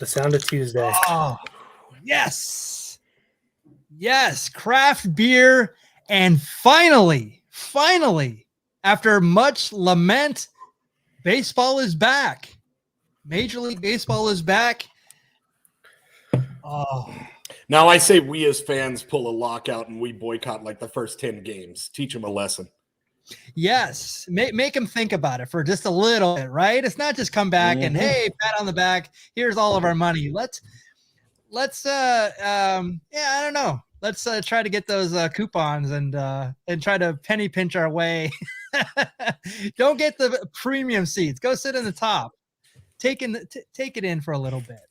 The sound of Tuesday. Oh, yes. Yes, craft beer. And finally, after much lament, baseball is back. Major League Baseball is back. Oh. Now I say we as fans pull a lockout and we boycott like the first 10 games. Teach them a lesson. Yes, make them think about it for just a little bit, right? It's not just come back and hey, pat on the back. Here's all of our money. Let's I don't know. Let's try to get those coupons and try to penny pinch our way. Don't get the premium seats. Go sit in the top. Take it in for a little bit.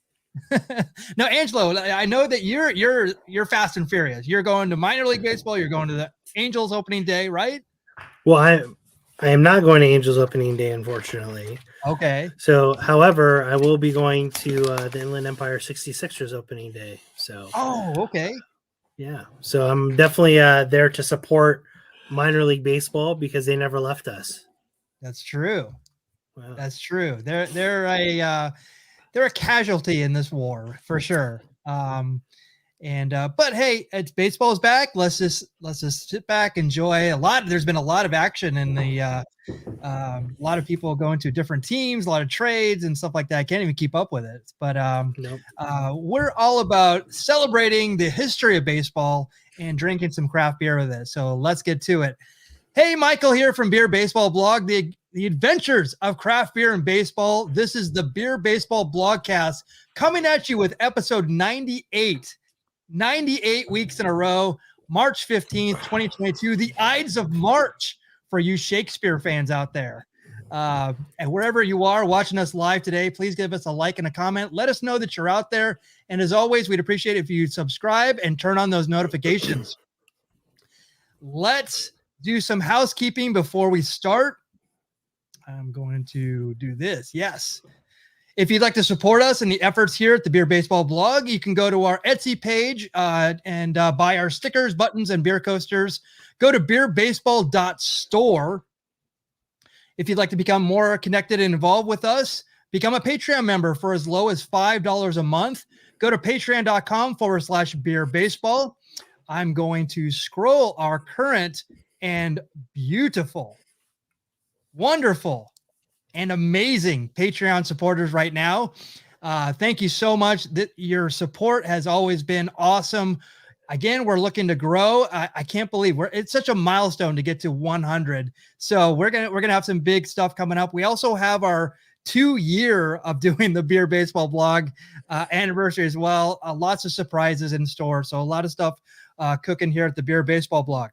Now, Angelo, I know that you're fast and furious. You're going to minor league baseball. You're going to the Angels opening day, right? Well, I am not going to Angels opening day, unfortunately. Okay. So, however, I will be going to the Inland Empire 66ers opening day. So. Oh, okay. Yeah. So I'm definitely there to support minor league baseball because they never left us. That's true. Wow. That's true. They're a casualty in this war for sure. But hey, it's baseball's back. Let's just sit back, enjoy there's been a lot of action in the a lot of people going to different teams, a lot of trades and stuff like that. I can't even keep up with it. But Nope. We're all about celebrating the history of baseball and drinking some craft beer with it. So let's get to it. Hey, Michael here from Beer Baseball Blog, the adventures of craft beer and baseball. This is the Beer Baseball Blogcast coming at you with episode 98. 98 weeks in a row, March 15th, 2022, the Ides of March for you Shakespeare fans out there. And wherever you are watching us live today, please give us a like and a comment. Let us know that you're out there. And as always, we'd appreciate it if you subscribe and turn on those notifications. Let's do some housekeeping before we start. I'm going to do this. Yes. If you'd like to support us in the efforts here at the Beer Baseball Blog, you can go to our Etsy page and buy our stickers, buttons, and beer coasters. Go to beerbaseball.store. If you'd like to become more connected and involved with us, become a Patreon member for as low as $5 a month. Go to patreon.com/beerbaseball. I'm going to scroll our current and beautiful, wonderful, and amazing Patreon supporters right now. Thank you so much. Your support has always been awesome. Again, we're looking to grow. I can't believe it's such a milestone to get to 100. So we're gonna have some big stuff coming up. We also have our 2-year of doing the Beer Baseball Blog anniversary as well. Lots of surprises in store. So a lot of stuff cooking here at the Beer Baseball Blog.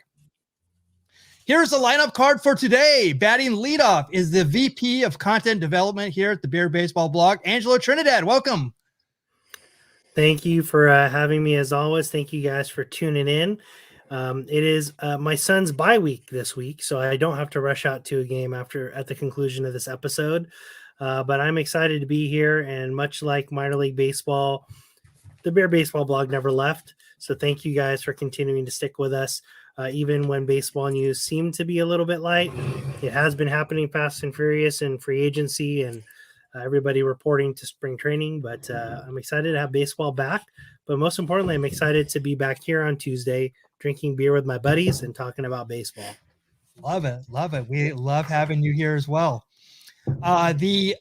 Here's the lineup card for today. Batting leadoff is the VP of Content Development here at the Beer Baseball Blog, Angelo Trinidad. Welcome. Thank you for having me as always. Thank you guys for tuning in. It is my son's bye week this week, so I don't have to rush out to a game at the conclusion of this episode. But I'm excited to be here, and much like minor league baseball, the Beer Baseball Blog never left. So thank you guys for continuing to stick with us. Even when baseball news seemed to be a little bit light, it has been happening fast and furious in free agency and everybody reporting to spring training. But I'm excited to have baseball back. But most importantly, I'm excited to be back here on Tuesday, drinking beer with my buddies and talking about baseball. Love it. Love it. We love having you here as well. The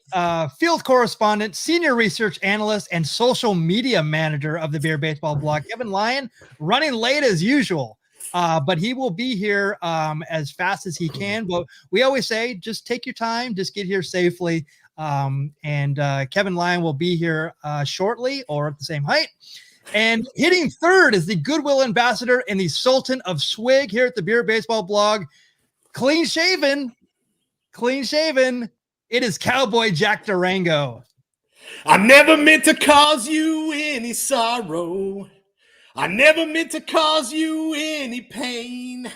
field correspondent, senior research analyst, and social media manager of the Beer Baseball Blog, Kevin Lyon, running late as usual. But he will be here as fast as he can. But we always say, just take your time, just get here safely. And Kevin Lyon will be here shortly or at the same height. And hitting third is the Goodwill Ambassador and the Sultan of Swig here at the Beer Baseball Blog. Clean shaven. It is Cowboy Jack Durango. I never meant to cause you any sorrow. I never meant to cause you any pain.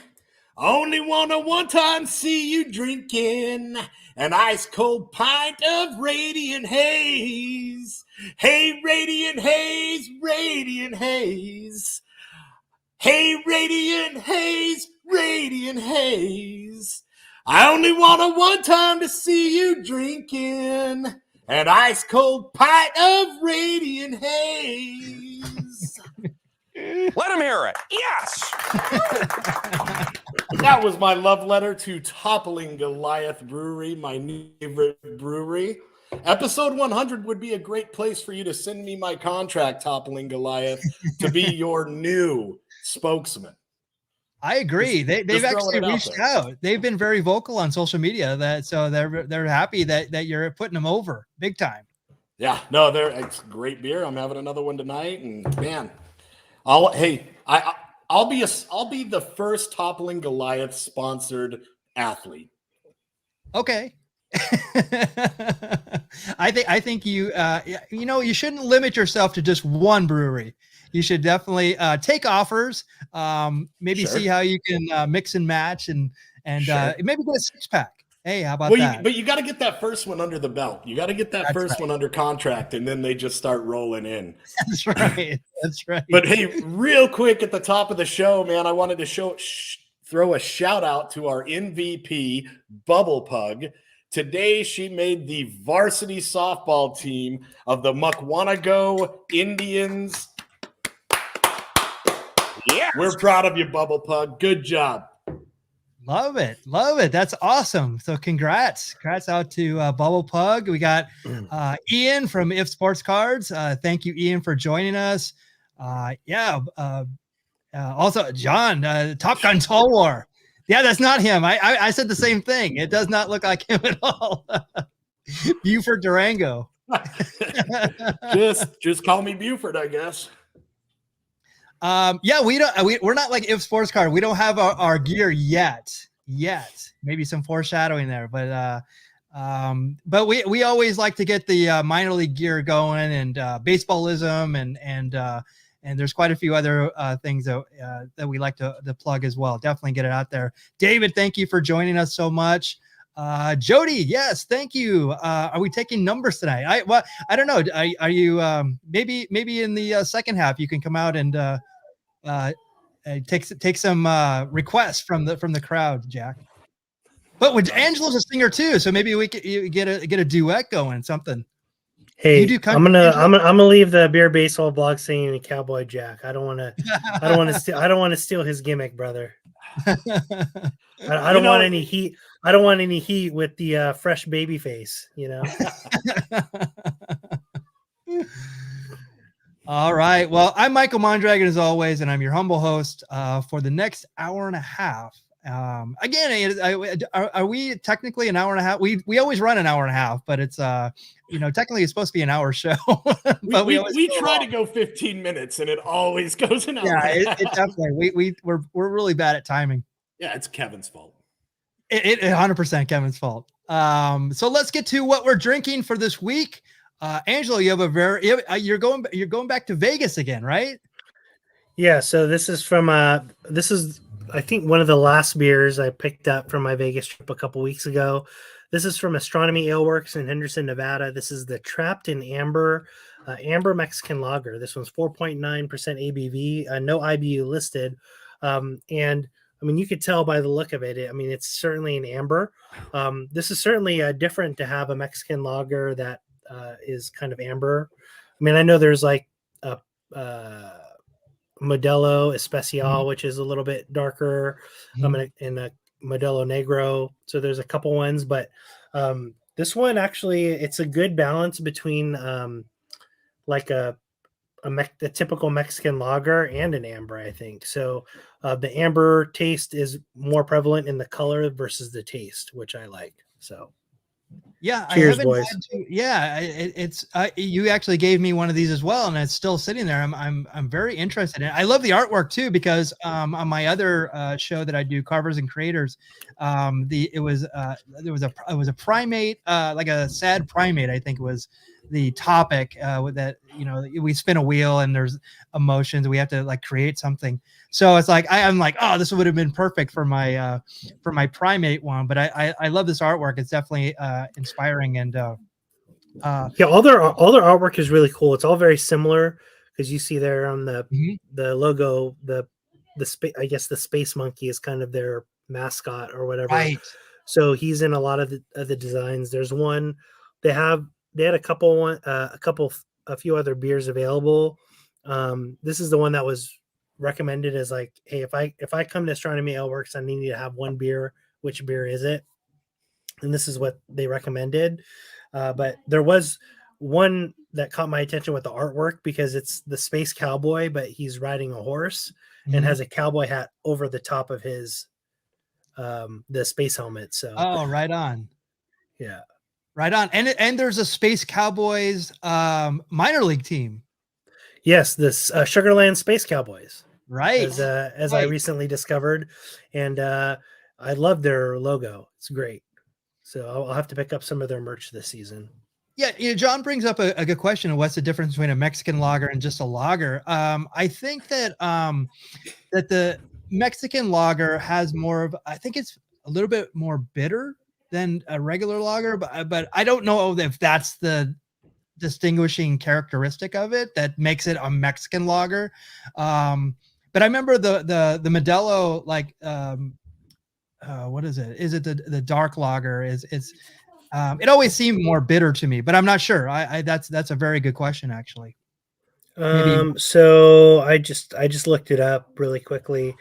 I only want to one time see you drinking an ice cold pint of Radiant Haze. Hey, Radiant Haze, Radiant Haze. Hey, Radiant Haze, Radiant Haze. I only want to one time to see you drinking an ice cold pint of radiant haze. Let him hear it. Yes. That was my love letter to Toppling Goliath Brewery, my favorite brewery. Episode 100 would be a great place for you to send me my contract, Toppling Goliath, to be your new spokesman. I agree. They've actually reached out. They've been very vocal on social media so they're happy that you're putting them over big time. Yeah, no, it's great beer. I'm having another one tonight, and man, I'll be the first Toppling Goliath sponsored athlete. Okay. I think you you shouldn't limit yourself to just one brewery. You should definitely take offers. Maybe see how you can mix and match and maybe get a 6-pack. Hey, how about that? But you got to get that first one under the belt. You got to get that first one under contract, and then they just start rolling in. That's right. That's right. But hey, real quick at the top of the show, man, I wanted to throw a shout out to our MVP, Bubble Pug. Today, she made the varsity softball team of the Mukwonago Indians. Yeah, we're proud of you, Bubble Pug. Good job. Love it. That's awesome. So congrats out to Bubble Pug. We got Ian from If Sports Cards. Thank you, Ian, for joining us. Also John, Top Gun Tall War. Yeah, that's not him. I said the same thing. It does not look like him at all. Buford Durango. just call me Buford, I guess. We're not like If Sports Card. We don't have our gear yet. Maybe some foreshadowing there, but we always like to get the minor league gear going and baseballism and there's quite a few other things that we like to plug as well. Definitely get it out there. David, thank you for joining us so much. Jody, yes, thank you. Are we taking numbers tonight? I don't know. Are you maybe in the second half you can come out and take some requests from the crowd, Jack. But with Angelo's a singer too, so maybe we could get a duet going, something. Hey, I'm gonna leave the Beer Baseball blog singing to Cowboy Jack. I don't want to steal his gimmick, brother. I don't want any heat. I don't want any heat with the fresh baby face, All right. Well, I'm Michael Mondragon as always, and I'm your humble host for the next hour and a half. Again, are we technically an hour and a half? We always run an hour and a half, but it's technically it's supposed to be an hour show. But we try to go 15 minutes, and it always goes an hour. Yeah, it definitely. We're really bad at timing. Yeah, it's Kevin's fault. It 100% Kevin's fault. So let's get to what we're drinking for this week. Angelo, you have you're going back to Vegas again, right? Yeah. So this is from I think one of the last beers I picked up from my Vegas trip a couple weeks ago. This is from Astronomy Ale Works in Henderson, Nevada. This is the Trapped in Amber Mexican Lager. This one's 4.9% ABV, no IBU listed. And I mean, you could tell by the look of it. I mean, it's certainly an amber. This is certainly different to have a Mexican lager that is kind of amber. I mean, I know there's like a Modelo Especial, which is a little bit darker, and a Modelo Negro. So there's a couple ones, but this one actually, it's a good balance between like a typical Mexican lager and an amber, I think. So the amber taste is more prevalent in the color versus the taste, which I like. So yeah, cheers, boys. It's you actually gave me one of these as well, and it's still sitting there. I'm very interested in it. I love the artwork too, because on my other show that I do, Carvers and Creators, it was a primate, like a sad primate, I think was the topic, with that, we spin a wheel and there's emotions. We have to like create something. So it's like, I'm like, oh, this would have been perfect for my primate one. But I love this artwork. It's definitely inspiring. And all their artwork is really cool. It's all very similar, because you see there on the logo, the I guess the space monkey is kind of their mascot or whatever. Right. So he's in a lot of the designs. There's one they have. they had a few other beers available. This is the one that was recommended as like, hey, if I come to Astronomy Ale Works, I need to have one beer. Which beer is it? And this is what they recommended. But there was one that caught my attention with the artwork because it's the Space Cowboy, but he's riding a horse and has a cowboy hat over the top of his the space helmet. So right on. Yeah. Right on. And there's a Space Cowboys minor league team. Yes, this Sugarland Space Cowboys. Right. As I recently discovered. And I love their logo. It's great. So I'll have to pick up some of their merch this season. Yeah, John brings up a good question of what's the difference between a Mexican lager and just a lager. I think that that the Mexican lager has more of, I think it's a little bit more bitter than a regular lager, but I don't know if that's the distinguishing characteristic of it that makes it a Mexican lager. But I remember the Modelo, like what is it? Is it the dark lager? It always seemed more bitter to me, but I'm not sure. That's a very good question, actually. So I just looked it up really quickly.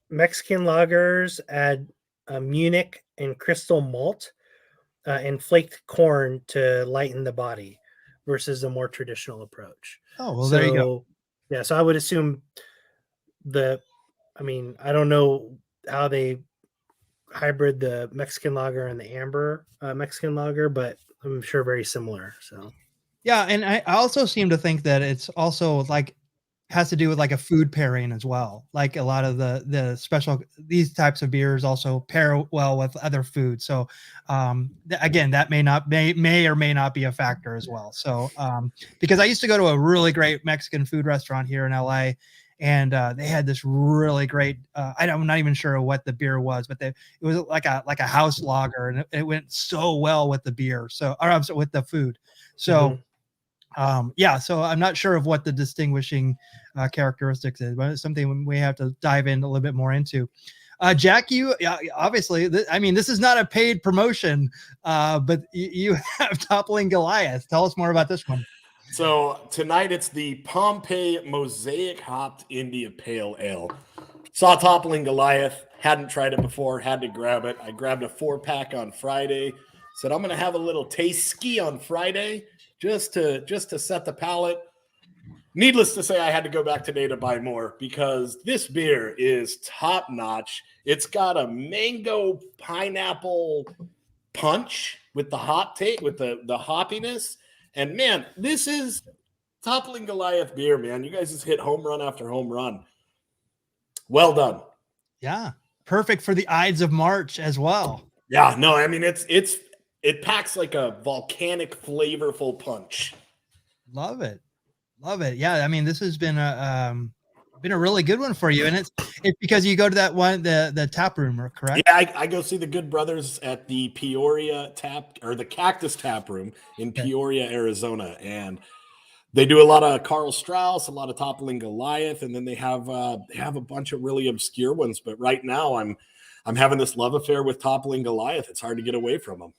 Mexican lagers add Munich and crystal malt and flaked corn to lighten the body versus a more traditional approach. Oh, well, there you go. Yeah, so I would assume I don't know how they hybrid the Mexican lager and the amber Mexican lager, but I'm sure very similar. So yeah, and I also seem to think that it's also like has to do with like a food pairing as well. Like a lot of the special, these types of beers also pair well with other food. So again, that may or may not be a factor as well. So because I used to go to a really great Mexican food restaurant here in LA, and they had this really great, I'm not even sure what the beer was, but it was like a house lager, and it went so well with the beer. So, or I'm sorry, with the food. So so I'm not sure of what the distinguishing characteristics is, but it's something we have to dive in a little bit more into. Jack, you obviously, this is not a paid promotion, but you have Toppling Goliath. Tell us more about this one. So tonight it's the Pompeii Mosaic Hopped India Pale Ale. Saw Toppling Goliath, hadn't tried it before, had to grab it. I grabbed a 4-pack on Friday. Said I'm going to have a little taste ski on Friday just to set the palate. Needless to say, I had to go back today to buy more because this beer is top notch. It's got a mango pineapple punch with the hop take, with the hoppiness. And man, this is Toppling Goliath beer, man. You guys just hit home run after home run. Well done. Yeah. Perfect for the Ides of March as well. Yeah, no, it packs like a volcanic flavorful punch. Love it. Yeah, this has been a really good one for you, and it's because you go to that one, the tap room, correct? Yeah, I go see the good brothers at the the Cactus Tap Room in Peoria, Arizona, and they do a lot of Carl Strauss, a lot of Toppling Goliath, and then they have a bunch of really obscure ones. But right now, I'm having this love affair with Toppling Goliath. It's hard to get away from them.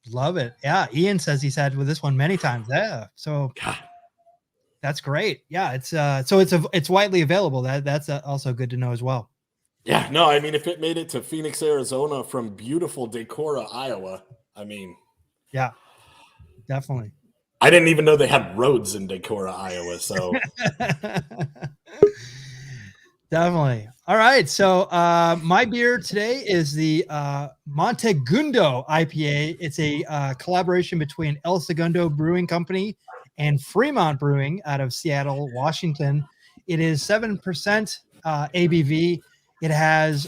Love it. Yeah, Ian says he's had with this one many times. Yeah, so. God. That's great. Yeah, it's widely available. That's also good to know as well. Yeah, no, if it made it to Phoenix, Arizona from beautiful Decorah, Iowa, yeah, definitely. I didn't even know they had roads in Decorah, Iowa. So definitely. All right. So my beer today is the Montegundo IPA. It's a collaboration between El Segundo Brewing Company and Fremont Brewing out of Seattle, Washington. It is 7% ABV. It has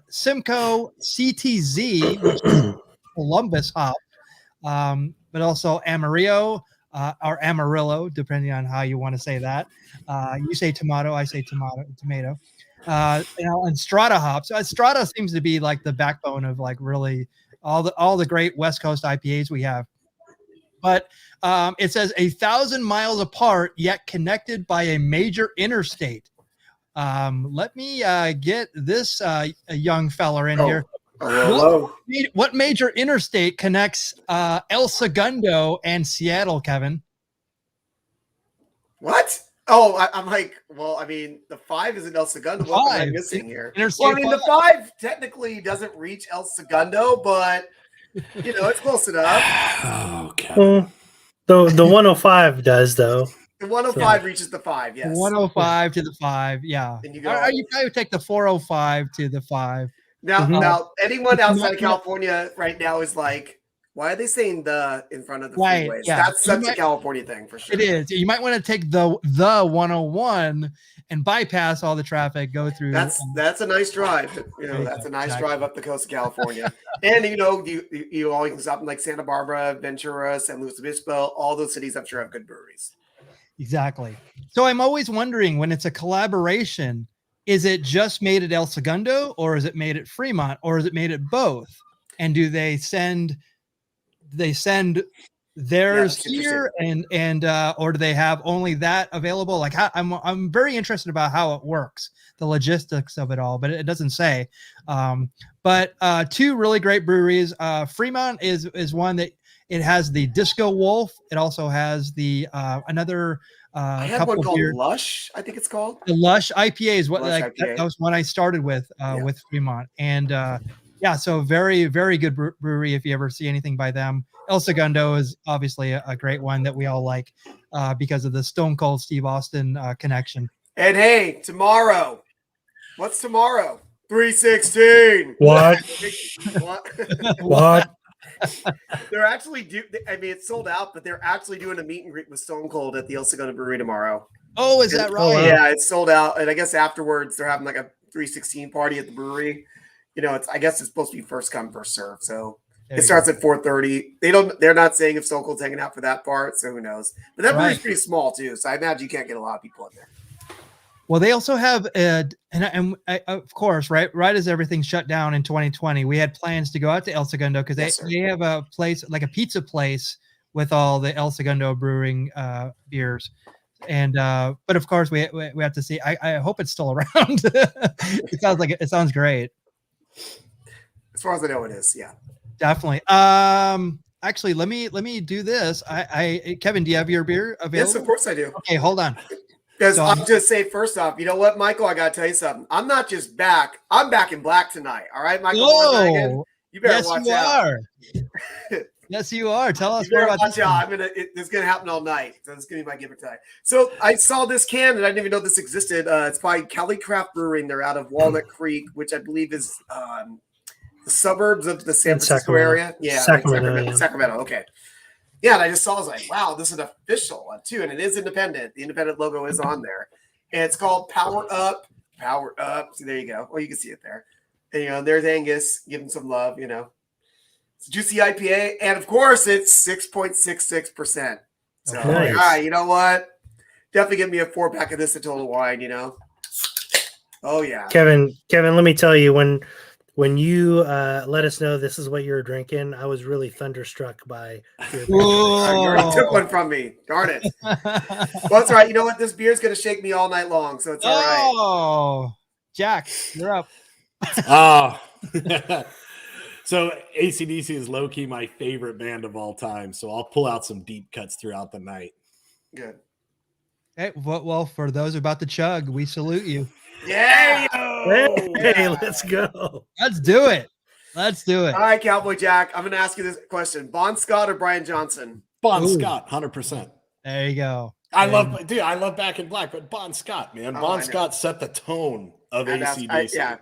Simcoe CTZ, which is Columbus hop, but also Amarillo or Amarillo, depending on how you want to say that. You say tomato, I say tomato. And Strata hops. Strata seems to be like the backbone of like really all the great West Coast IPAs we have. But it says 1,000 miles apart, yet connected by a major interstate. Let me get this young fella in here. What major interstate connects El Segundo and Seattle, Kevin? What? Oh, I'm like, well, I mean, the 5 is in El Segundo. What am I missing here? Interstate Well, I mean, the 5 technically doesn't reach El Segundo, but it's close enough. Oh, God. Well, the 105 does though. The 105 reaches the 5, yes. 105 to the 5, yeah. And you You probably would take the 405 to the 5. Now, anyone outside of California right now is like, why are they saying the in front of the freeways? Yeah. That's such a California thing for sure. It is. You might want to take the 101 and bypass all the traffic, go through. That's a nice drive. That's a nice drive up the coast of California. And you always can stop in like Santa Barbara, Ventura, San Luis Obispo. All those cities, I'm sure, have good breweries. Exactly. So I'm always wondering, when it's a collaboration, is it just made at El Segundo, or is it made at Fremont, or is it made at both? And do they send theirs here and or do they have only that available? Like, I'm very interested about how it works, the logistics of it all, but it doesn't say. But 2 really great breweries. Fremont is one that it has the Disco Wolf. It also has the another I had one called Lush, I think it's called. The Lush IPA is what IPA. that was one I started with Fremont. And so very, very good brewery if you ever see anything by them. El Segundo is obviously a great one that we all like because of the Stone Cold Steve Austin connection. And hey, tomorrow. What's tomorrow? 316. What? What? They're actually it's sold out, but they're actually doing a meet and greet with Stone Cold at the El Segundo Brewery tomorrow. Oh, is that right? Yeah, it's sold out. And I guess afterwards they're having like a 316 party at the brewery. I guess it's supposed to be first come, first serve. So it starts at 4:30. They're not saying if Stone Cold's hanging out for that part, so who knows? But that brewery's pretty small too, so I imagine you can't get a lot of people in there. Well, they also have, of course, right as everything shut down in 2020, we had plans to go out to El Segundo because they have a place, like a pizza place with all the El Segundo brewing beers. And but of course we have to see. I hope it's still around. It sounds great. As far as I know, it is. Yeah, definitely. Actually, let me do this. Kevin, do you have your beer available? Yes, of course I do. Okay, hold on. Because I'll just say first off, you know what, Michael, I got to tell you something. I'm not just back. I'm back in black tonight. All right, Michael. Whoa. You better watch out. Yes, you are. Tell us more about this. It's gonna happen all night. So it's gonna be my giver tonight. So I saw this can and I didn't even know this existed. It's by Cali Craft Brewing. They're out of Walnut Creek, which I believe is the suburbs of the San Francisco area. Yeah, Sacramento. Okay. Yeah, and I just saw. I was like, wow, this is an official one too, and it is independent. The independent logo is on there, and it's called Power Up. Power Up. So there you go. Well, you can see it there. And there's Angus giving some love. It's a juicy IPA, and of course, it's 6.66%. So, all right, you know what? Definitely give me a 4-pack of this at Total Wine. Oh yeah, Kevin. Let me tell you, when you let us know this is what you're drinking, I was really thunderstruck by your you already took one from me. Darn it. Well, it's all right. You know what? This beer's going to shake me all night long, so it's all right. Oh, Jack, you're up. So AC/DC is low-key my favorite band of all time, so I'll pull out some deep cuts throughout the night. Good. Hey, well, for those about to chug, we salute you. Yeah. Hey, let's go. Let's do it. All right, Cowboy Jack. I'm going to ask you this question: Bon Scott or Brian Johnson? Bon Scott, 100%. There you go. I love Back in Black, but Bon Scott, man. Bon Scott set the tone of AC/DC.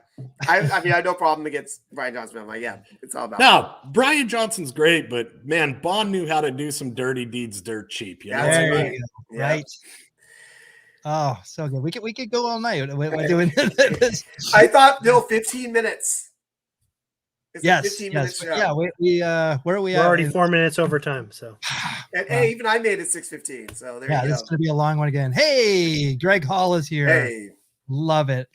I mean, I have no problem against Brian Johnson. I'm like, yeah, it's all about. No, Brian Johnson's great, but man, Bon knew how to do some dirty deeds dirt cheap. Right. Oh, so good. We could go all night. We're doing this. I thought 15 minutes. It's yes. 15 minutes show. Yeah. We where are we? We're already 4 minutes over time. So. And hey, even I made it 6:15. So there you go. This is gonna be a long one again. Hey, Greg Hall is here. Hey, love it.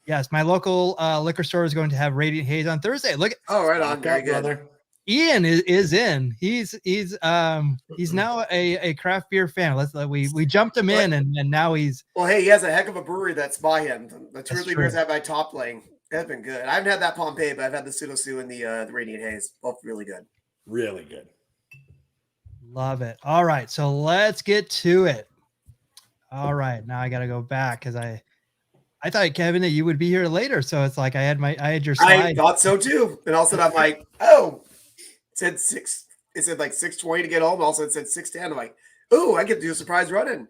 Yes, my local liquor store is going to have Radiant Haze on Thursday. Look. Right on, very good. Brother. Ian is in. He's now a craft beer fan. We jumped him in and now he's. Well, hey, he has a heck of a brewery that's by him. The Truly Beers have by Top Lane. That's been good. I haven't had that Pompeii, but I've had the Pseudo-Sue and the Radiant Haze. Both really good. Really good. Love it. All right, so let's get to it. All right, now I got to go back because I thought, Kevin, that you would be here later. So it's like I had your slide. I thought so too. And also I'm like, oh, it said 6. It said like 6:20 to get home. Also it said 6:10. I'm like, oh, I get to do a surprise run-in.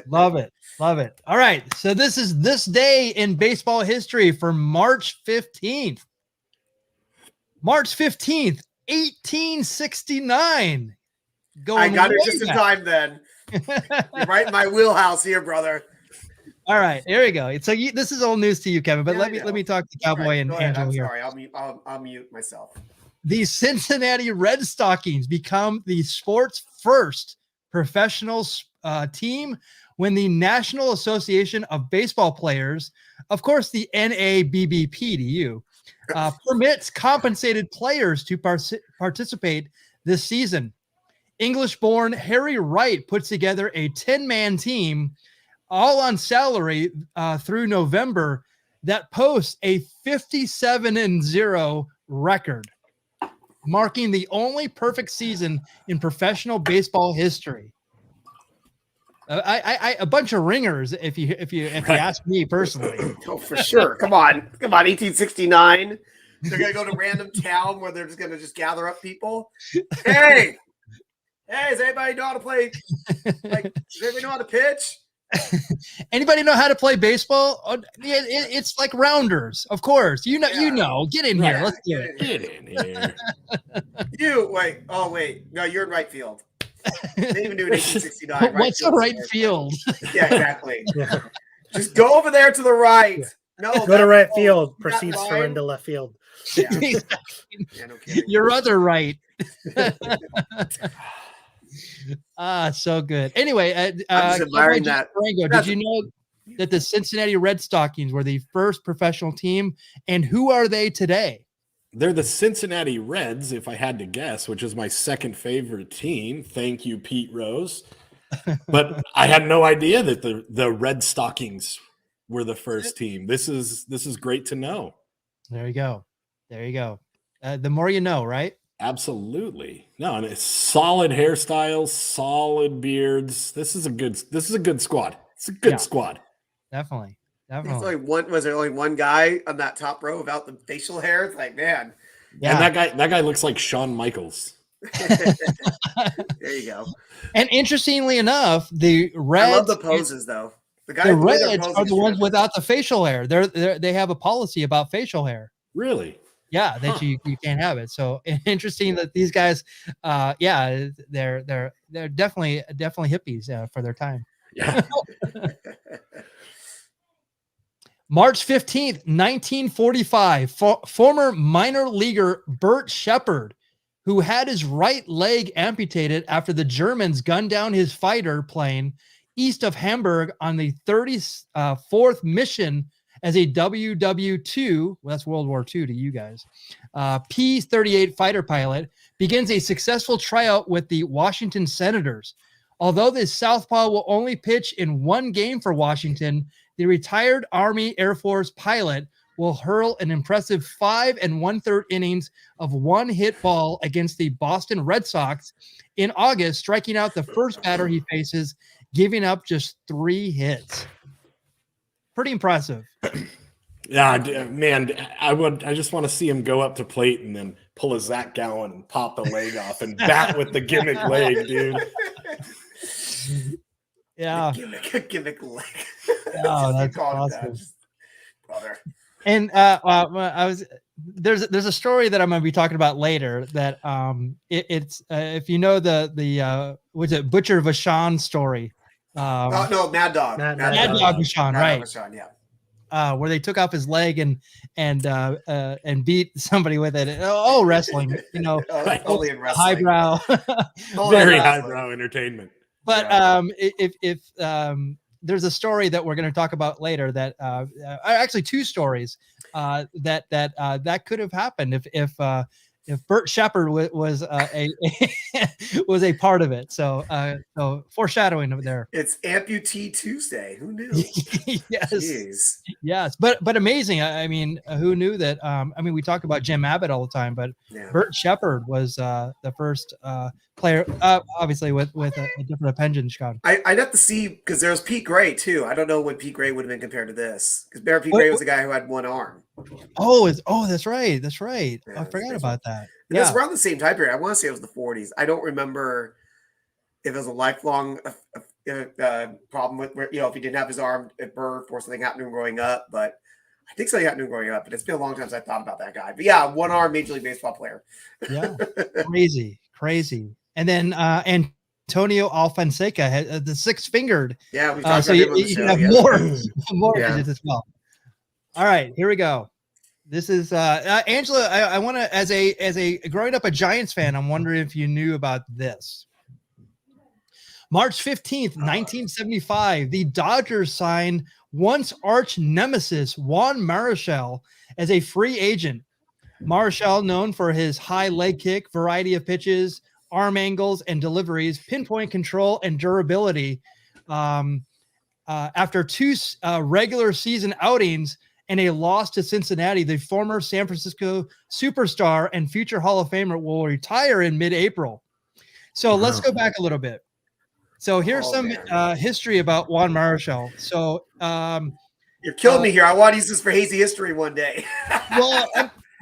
Love it. Love it. All right. So this is this day in baseball history for March 15th. March 15th, 1869. I got it way just in back. time then. You're right in my wheelhouse here, brother. All right, here we go. So this is all news to you, Kevin, but Yeah, let me talk to Cowboy Right, and go ahead. Angelo I'm here. sorry. I'll mute myself. The Cincinnati Red Stockings become the sport's first professional team when the National Association of Baseball Players, of course, the NABBP to you, permits compensated players to participate this season. English-born Harry Wright puts together a 10-man team, all on salary through November, that posts a 57-0 record, marking the only perfect season in professional baseball history. A bunch of ringers, if you ask me personally. Oh, for sure. Come on, 1869. They're gonna go to random town where they're just gonna gather up people. Hey, does anybody know how to play? Like, does anybody know how to pitch? Anybody know how to play baseball? It's like rounders, of course. You know. Get in here. Let's do it. Get in here. Wait. Oh, wait. No, you're in right field. They didn't even do it in 1869. What's the right field? Yeah, exactly. Just go over there to the right. Yeah. No, Go to right field, that proceeds to line- run to left field. Yeah. Yeah, no kidding. Your other right. So good. Anyway, I'm just admiring that. Durango, did you know that the Cincinnati Red Stockings were the first professional team, and who are they today? They're the Cincinnati Reds, if I had to guess, which is my second favorite team. Thank you, Pete Rose. But I had no idea that the Red Stockings were the first team. This is great to know. There you go. There you go. The more you know, right? Absolutely. No, and it's solid hairstyles, solid beards. This is a good squad. It's a good squad. Definitely. Was there only one guy on that top row without the facial hair? It's like, man. Yeah. And that guy looks like Shawn Michaels. There you go. And interestingly enough, the Reds. I love the poses though. The Reds are the ones without the facial hair. They have a policy about facial hair. Really? Yeah, that you can't have it. So interesting that these guys, they're definitely hippies for their time. Yeah. March 15th, 1945, former minor leaguer Bert Shepard, who had his right leg amputated after the Germans gunned down his fighter plane east of Hamburg on the 34th mission as a WW2, well, that's World War II to you guys, P-38 fighter pilot, begins a successful tryout with the Washington Senators. Although the Southpaw will only pitch in one game for Washington, the retired Army Air Force pilot will hurl an impressive 5 1/3 innings of one-hit ball against the Boston Red Sox in August, striking out the first batter he faces, giving up just 3 hits. Pretty impressive. Yeah, man, I just want to see him go up to plate and then pull a Zach Gallen and pop the leg off and bat with the gimmick leg, dude. Yeah. Gimmick leg. Oh, that's awesome. Brother. And there's a story that I'm going to be talking about later that it's if you know the what's it, Butcher Vachon story. No, Mad Dog. Mad Dog Vachon, right? Vachon, yeah. Where they took off his leg and beat somebody with it. Oh, wrestling, you know, only in wrestling. highbrow, Very highbrow entertainment. But if there's a story that we're going to talk about later that actually 2 stories that could have happened if if Bert Shepard was a was a part of it. So foreshadowing over there. It's Amputee Tuesday. Who knew? Yes. Jeez. Yes, but amazing. I mean, who knew that? I mean, we talk about Jim Abbott all the time, but Yeah. Bert Shepard was the first player, obviously with a different appendage code. I'd have to see, because there's Pete Gray too. I don't know what Pete Gray would have been compared to this, because Pete Gray was the guy who had one arm. Oh, that's right. Yeah, I forgot about that. And that's around the same time period. I want to say it was the 40s. I don't remember if it was a lifelong problem with, if he didn't have his arm at birth or something happened to him growing up. But I think something happened to him growing up. But it's been a long time since I thought about that guy. But yeah, one arm Major League Baseball player. Yeah, crazy. And then Antonio Alfonseca had the six-fingered. Yeah, we talked so about him on the you show. can have more Yeah. digits as well. All right, here we go. This is Angela. I want to, as a growing up a Giants fan, I'm wondering if you knew about this. March 15th, 1975, the Dodgers signed once arch nemesis Juan Marichal as a free agent. Marichal, known for his high leg kick, variety of pitches, arm angles and deliveries, pinpoint control, and durability. After two regular season outings and a loss to Cincinnati, the former San Francisco superstar and future Hall of Famer will retire in mid-April. So let's go back a little bit. So here's some history about Juan Marichal. So you're killing me here. I want to use this for hazy history one day. Well,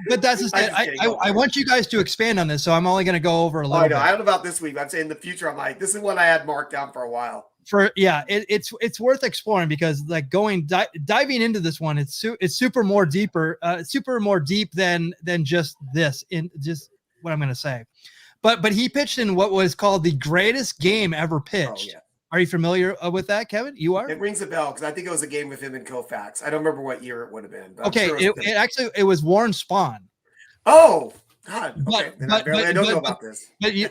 but that's just it. I want you guys to expand on this, so I'm only going to go over a little bit. I don't know about this week. But I'm saying in the future, I'm like, this is what I had marked down for a while. It's worth exploring, because like diving into this one, it's super more deep than just this in just what I'm going to say. But he pitched in what was called the greatest game ever pitched. Oh, yeah. Are you familiar with that, Kevin? You are? It rings a bell, because I think it was a game with him and Koufax. I don't remember what year it would have been. But Okay, it was Warren Spahn. Oh, God. Okay. I don't know about this. But you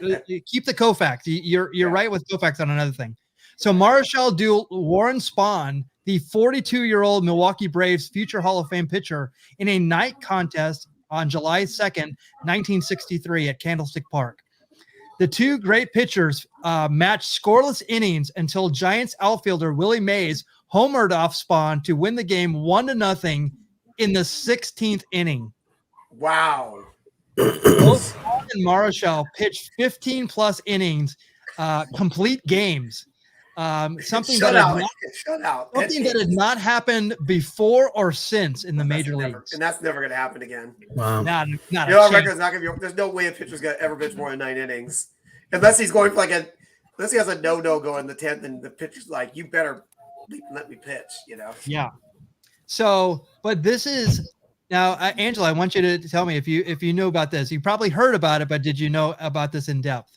keep the Koufax. You're right with Koufax on another thing. So Marichal dueled Warren Spahn, the 42-year-old Milwaukee Braves future Hall of Fame pitcher, in a night contest on July 2nd, 1963 at Candlestick Park. The two great pitchers matched scoreless innings until Giants outfielder Willie Mays homered off Spahn to win the game 1-0 in the 16th inning. Wow. Both Spahn and Marichal pitched 15-plus innings, complete games. Something that had not happened before or since in the major leagues, and that's never going to happen again. Wow, not record's not going to be. There's no way a pitcher's going to ever pitch more than 9 innings, unless he's going for unless he has a no go in the 10th, and the pitcher's like, "You better let me pitch," Yeah. So, but this is now, Angela. I want you to tell me if you know about this. You probably heard about it, but did you know about this in depth?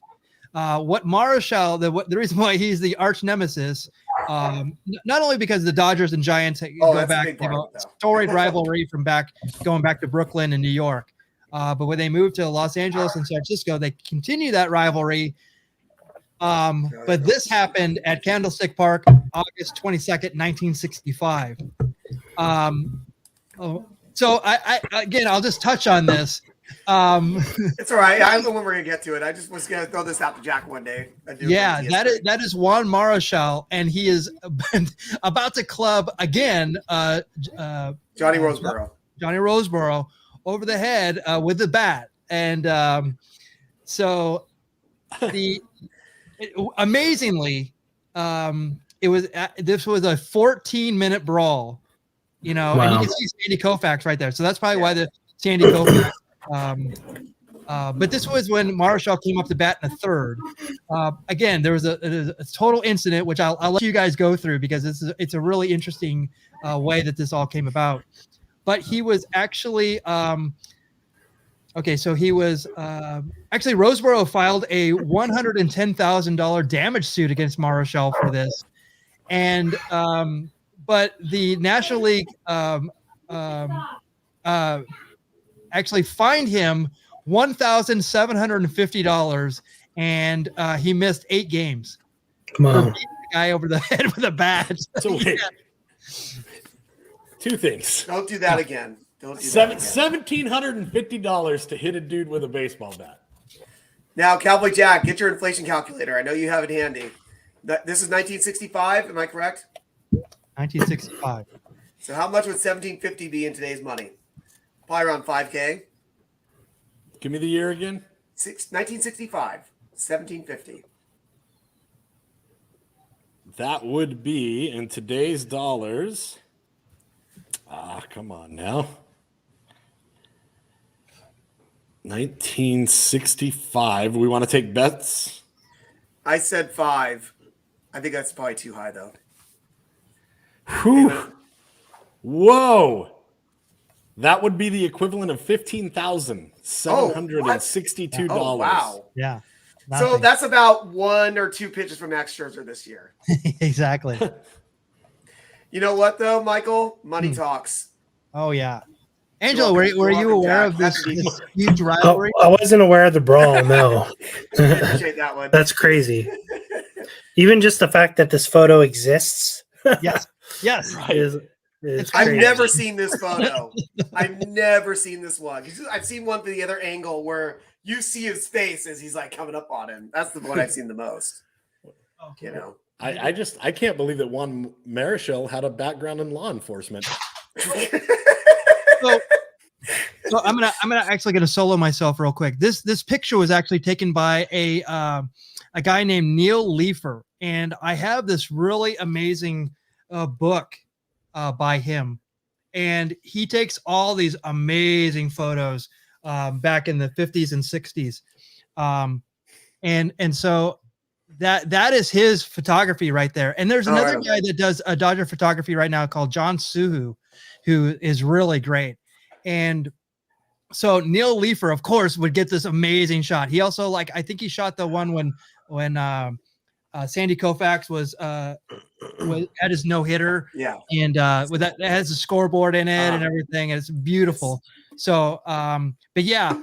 What Marichal, the reason why he's the arch nemesis, not only because the Dodgers and Giants go back, storied rivalry from going back to Brooklyn and New York, but when they moved to Los Angeles and San Francisco, they continue that rivalry. But this happened at Candlestick Park, August 22nd, 1965. So I'll just touch on this. It's all right. I don't know when we're gonna get to it. I just was gonna throw this out to Jack one day. That is Juan Marichal, and he is about to club again. Johnny Roseboro over the head with the bat, and amazingly, this was a 14-minute brawl. Wow. And you can see Sandy Koufax right there. So that's probably why the Sandy Koufax. But this was when Marichal came up to bat in the third. Again, there was a total incident, which I'll let you guys go through, because it's a really interesting way that this all came about. But he was actually actually Roseboro filed a $110,000 damage suit against Marichal for this, and but the National League actually fined him $1,750, and he missed 8 games. Come on, the guy over the head with a bat. So wait, 2 things. Don't do that again. Don't do that again. $1,750 to hit a dude with a baseball bat. Now, Cowboy Jack, get your inflation calculator. I know you have it handy. This is 1965. Am I correct? 1965. So how much would 1750 be in today's money? Probably around 5K. Give me the year again. 1965. 1750. That would be in today's dollars. Come on now. 1965. We want to take bets. I said 5. I think that's probably too high, though. Whew. Whoa. That would be the equivalent of $15,762. Oh, wow. Yeah. So Nothing. that's about 1 or 2 pitches from Max Scherzer this year. Exactly. You know what, though, Michael? Money talks. Oh, yeah. Angelo, were you aware of this huge rivalry? I wasn't aware of the brawl. No, I appreciate that one. that's crazy. Even just the fact that this photo exists. Yes. Yes. is I've crazy. never seen this photo. I've never seen this one. I've seen one from the other angle where you see his face as he's like coming up on him. That's the one I've seen the most. Okay. You know. I can't believe that Juan Marichal had a background in law enforcement. So I'm gonna actually gonna solo myself real quick. This picture was actually taken by a guy named Neil Leifer, and I have this really amazing book by him, and he takes all these amazing photos back in the 50s and 60s, and so that is his photography right there. And there's another guy that does a Dodger photography right now called John Suhu, who is really great. And so Neil Leifer, of course, would get this amazing shot. He also I think he shot the one when Sandy Koufax was had his no hitter. Yeah. And with that, it has a scoreboard in it and everything. And it's beautiful. So, but yeah,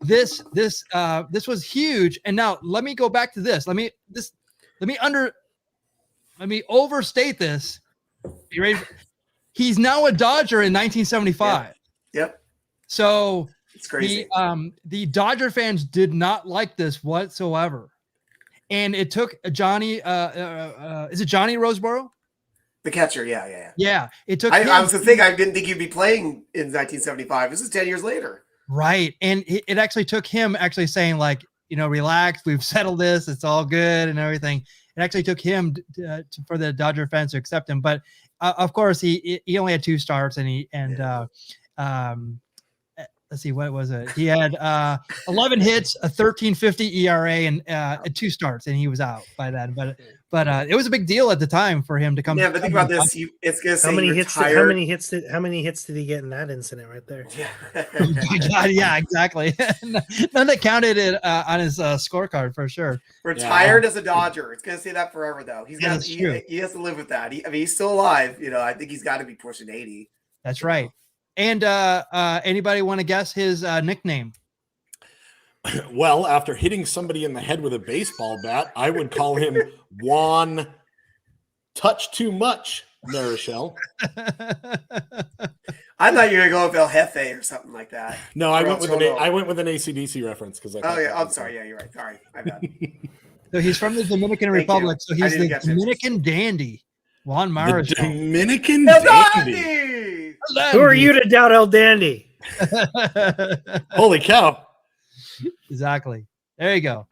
this was huge. And now let me go back to this. Let me overstate this. You ready? He's now a Dodger in 1975. Yep. So it's crazy. The Dodger fans did not like this whatsoever. And it took Johnny, is it Johnny Roseboro? The catcher, yeah. Yeah, it took. I was the thing. I didn't think you'd be playing in 1975. This is 10 years later. Right, and it actually took him actually saying relax, we've settled this, it's all good and everything. It actually took him for the Dodger fans to accept him, but of course he only had 2 starts let's see, what was it? He had 11 hits, a 13.50 ERA, and 2 starts, and he was out by then. But it was a big deal at the time for him to come. Yeah, but think about this. It's gonna say How many retired. hits did he get in that incident right there? Yeah. Oh my God, yeah, exactly. None that counted it on his scorecard for sure. Retired as a Dodger. It's gonna say that forever, though. He has to live with that. He's still alive. I think he's got to be pushing 80. That's right. And anybody want to guess his nickname? Well, after hitting somebody in the head with a baseball bat, I would call him Juan Touch Too Much Marichal. I thought you were going to go with El Jefe or something like that. No, I went with an AC/DC reference because I'm sorry. Yeah, you're right. Sorry, my bad. So he's from the Dominican Republic. So he's the Dominican dandy, Juan Marichal. Dominican dandy. Who are you to doubt El Dandy? Holy cow. Exactly. There you go.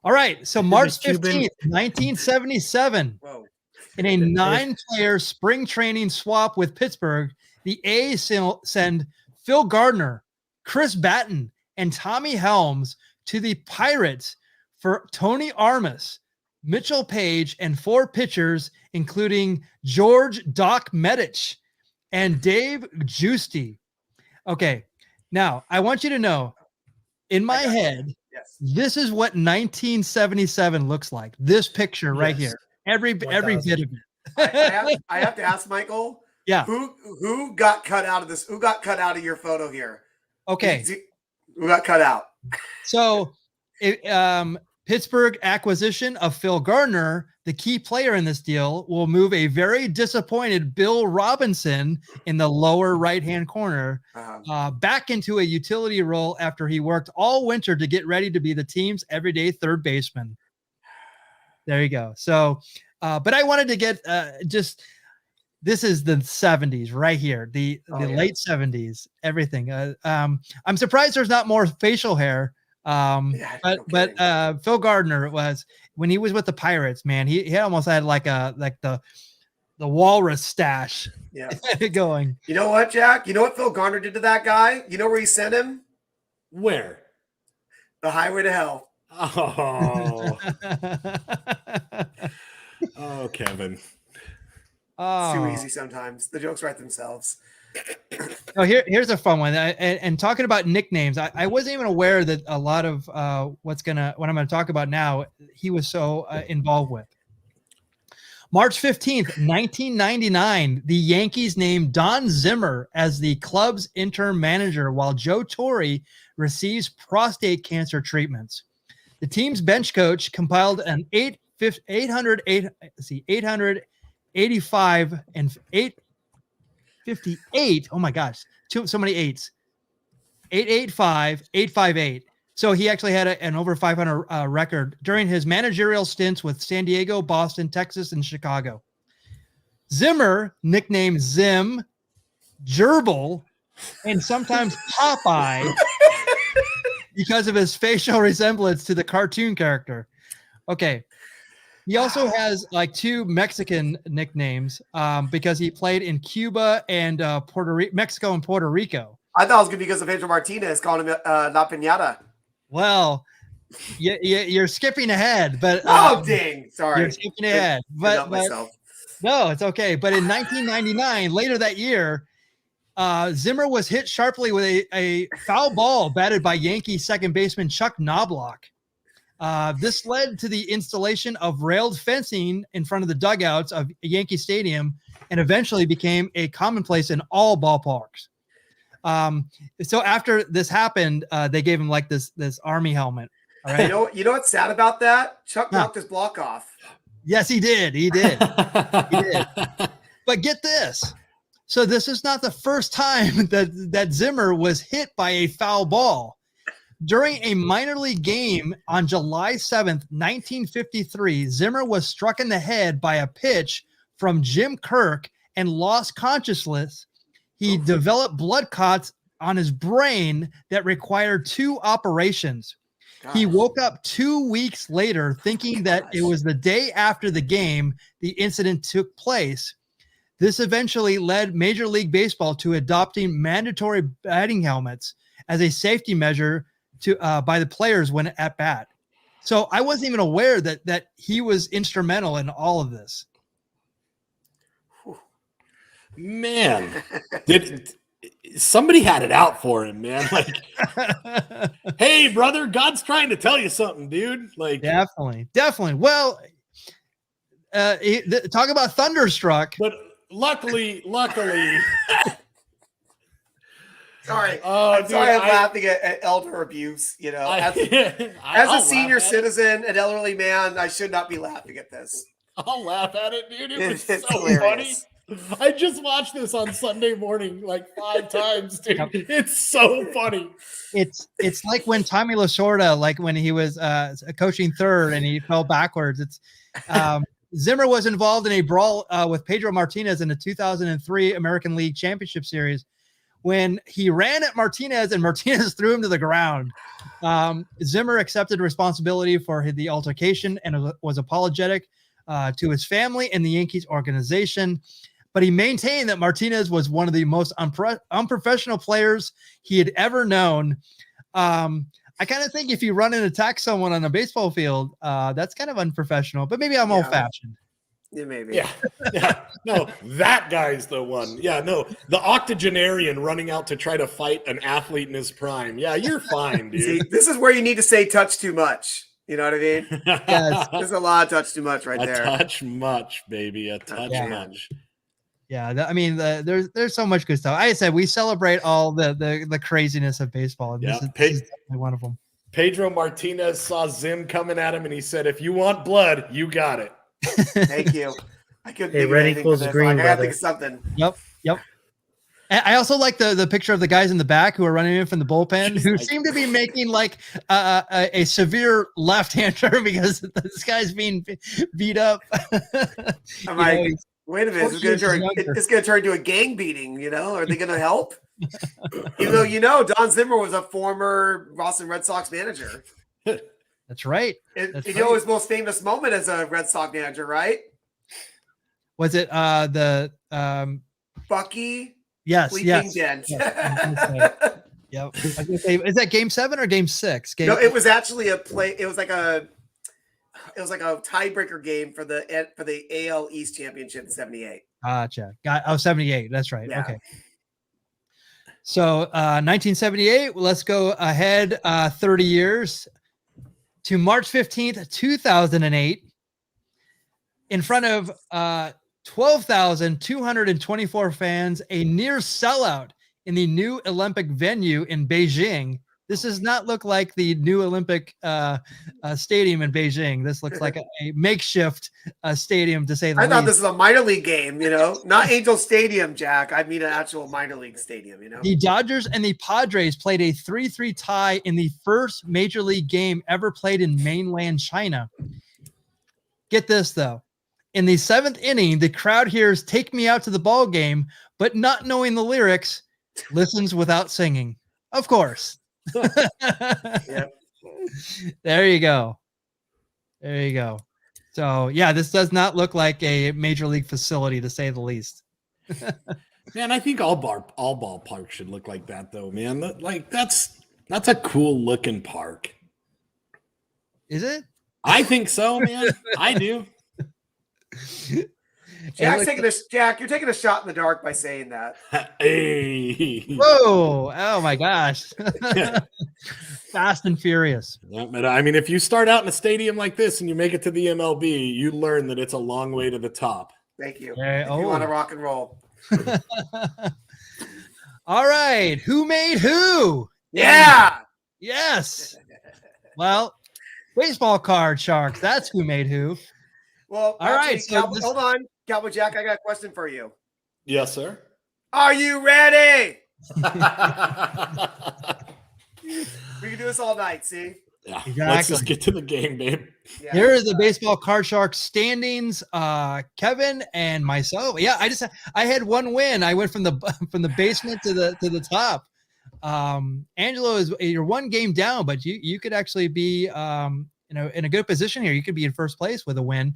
All right. So March 15th, 1977, in a 9-player spring training swap with Pittsburgh, the A's send Phil Gardner, Chris Batten, and Tommy Helms to the Pirates for Tony Armas, Mitchell Page, and 4 pitchers, including George Doc Medich and Dave Giusti. Okay, now I want you to know, in my head, this is what 1977 looks like. This picture right here, every bit of it. I have to ask Michael. Yeah. Who got cut out of this? Who got cut out of your photo here? Okay. Who got cut out? So, Pittsburgh acquisition of Phil Gardner, the key player in this deal, will move a very disappointed Bill Robinson in the lower right-hand corner back into a utility role after he worked all winter to get ready to be the team's everyday third baseman. There you go. So, but I wanted to get this is the 70s right here, the late 70s, everything. I'm surprised there's not more facial hair. But Phil Gardner was, when he was with the Pirates, man, he almost had like the walrus stash going. You know what, Jack? You know what Phil Gardner did to that guy? You know where he sent him? Where? The highway to hell. Oh. Oh, Kevin. It's too easy sometimes. The jokes write themselves. Oh, here's a fun one. And talking about nicknames, I wasn't even aware that a lot of what I'm going to talk about now, he was so involved with. March 15th, 1999, the Yankees named Don Zimmer as the club's interim manager while Joe Torre receives prostate cancer treatments. The team's bench coach compiled an 885 and 858. Oh my gosh, so many eights. 885, 858. So he actually had an over 500 record during his managerial stints with San Diego, Boston, Texas, and Chicago. Zimmer, nicknamed Zim, Gerbil, and sometimes Popeye because of his facial resemblance to the cartoon character. Okay. He also has like two Mexican nicknames because he played in Cuba and Mexico and Puerto Rico. I thought it was good because of Pedro Martinez calling him La Piñata. Well, you're skipping ahead, but dang, sorry, you're skipping ahead. But no, it's okay. But in 1999, later that year, Zimmer was hit sharply with a foul ball batted by Yankee second baseman Chuck Knobloch. This led to the installation of railed fencing in front of the dugouts of Yankee Stadium and eventually became a commonplace in all ballparks. So after this happened, they gave him like this army helmet. All right. You know what's sad about that? Chuck knocked his block off. Yes, he did. He did. But get this. So this is not the first time that Zimmer was hit by a foul ball. During a minor league game on July 7th, 1953, Zimmer was struck in the head by a pitch from Jim Kirk and lost consciousness. He developed blood clots on his brain that required 2 operations. Gosh. He woke up 2 weeks later thinking that it was the day after the game the incident took place. This eventually led Major League Baseball to adopting mandatory batting helmets as a safety measure by the players when at bat. So I wasn't even aware that he was instrumental in all of this. Man, somebody had it out for him, man. Like, hey, brother, God's trying to tell you something, dude. Like, definitely. Well, talk about thunderstruck. But luckily. Sorry. I'm laughing at elder abuse. You know, as a senior citizen, an elderly man, I should not be laughing at this. I'll laugh at it, dude. It was so funny. I just watched this on Sunday morning like 5 times, dude. It's so funny. It's like when Tommy Lasorda, like when he was coaching third and he fell backwards. It's Zimmer was involved in a brawl with Pedro Martinez in the 2003 American League Championship Series when he ran at Martinez and Martinez threw him to the ground. Zimmer accepted responsibility for the altercation and was apologetic to his family and the Yankees organization. But he maintained that Martinez was one of the most unprofessional players he had ever known. I kind of think if you run and attack someone on a baseball field, that's kind of unprofessional, but maybe I'm old-fashioned. Yeah, maybe. Yeah. No, that guy's the one. Yeah, no, the octogenarian running out to try to fight an athlete in his prime. Yeah, you're fine, dude. See, this is where you need to say touch too much. You know what I mean? Yes. There's a lot of touch too much right there. A touch much, baby. A touch much. Yeah, there's so much good stuff. I said we celebrate all the craziness of baseball. And this is definitely one of them. Pedro Martinez saw Zim coming at him, and he said, "If you want blood, you got it." Thank you. I couldn't Hey, think of red anything equals for this. green, Like, I gotta brother. think of something. Yep. And I also like the picture of the guys in the back who are running in from the bullpen, She's who like- seem to be making like a severe left-hander because this guy's being beat up. I'm You like, know, wait a minute, 40 years younger. it's gonna turn into a gang beating, you know? Are they gonna help? Even though Don Zimmer was a former Boston Red Sox manager. That's right. You know his most famous moment as a Red Sox manager, right? Was it the Bucky yes, Sleeping yes. Dent. Yep. I was gonna say, is that game 7 or game 6? No, it was actually a play. It was like a tiebreaker game for the AL East Championship in '78. Gotcha. 78. That's right. Yeah. Okay. So 1978, let's go ahead 30 years to March 15th, 2008, in front of 12,224 fans, a near sellout in the new Olympic venue in Beijing. This does not look like the new Olympic stadium in Beijing. This looks like a makeshift stadium, to say the I least. thought this was a minor league game, not Angel Stadium, Jack. I mean an actual minor league stadium, The Dodgers and the Padres played a 3-3 tie in the first major league game ever played in mainland China. Get this, though. In the 7th inning, the crowd hears "Take Me Out to the Ball Game," but not knowing the lyrics, listens without singing. Of course. Yep. There you go. So, yeah, this does not look like a major league facility, to say the least. Man, I think all ballparks should look like that, though, man. That's a cool looking park. Is it? I think so, man. I do. Jack, you're taking a shot in the dark by saying that. Hey. Whoa. Oh, my gosh. Fast and Furious. Yeah, but I mean, if you start out in a stadium like this and you make it to the MLB, you learn that it's a long way to the top. Thank you. Yeah, If you want to rock and roll. All right. Who made who? Yeah. Yes. Well, baseball card sharks. That's who made who. Well, all right. So hold on. Cowboy Jack, I got a question for you. Yes, sir. Are you ready? We can do this all night, see? Yeah. Exactly. Let's just get to the game, babe. Yeah. Here is the baseball card sharks standings. Kevin and myself. Yeah, I had one win. I went from the basement to the top. Angelo, you're one game down, but you could actually be in a good position here. You could be in first place with a win.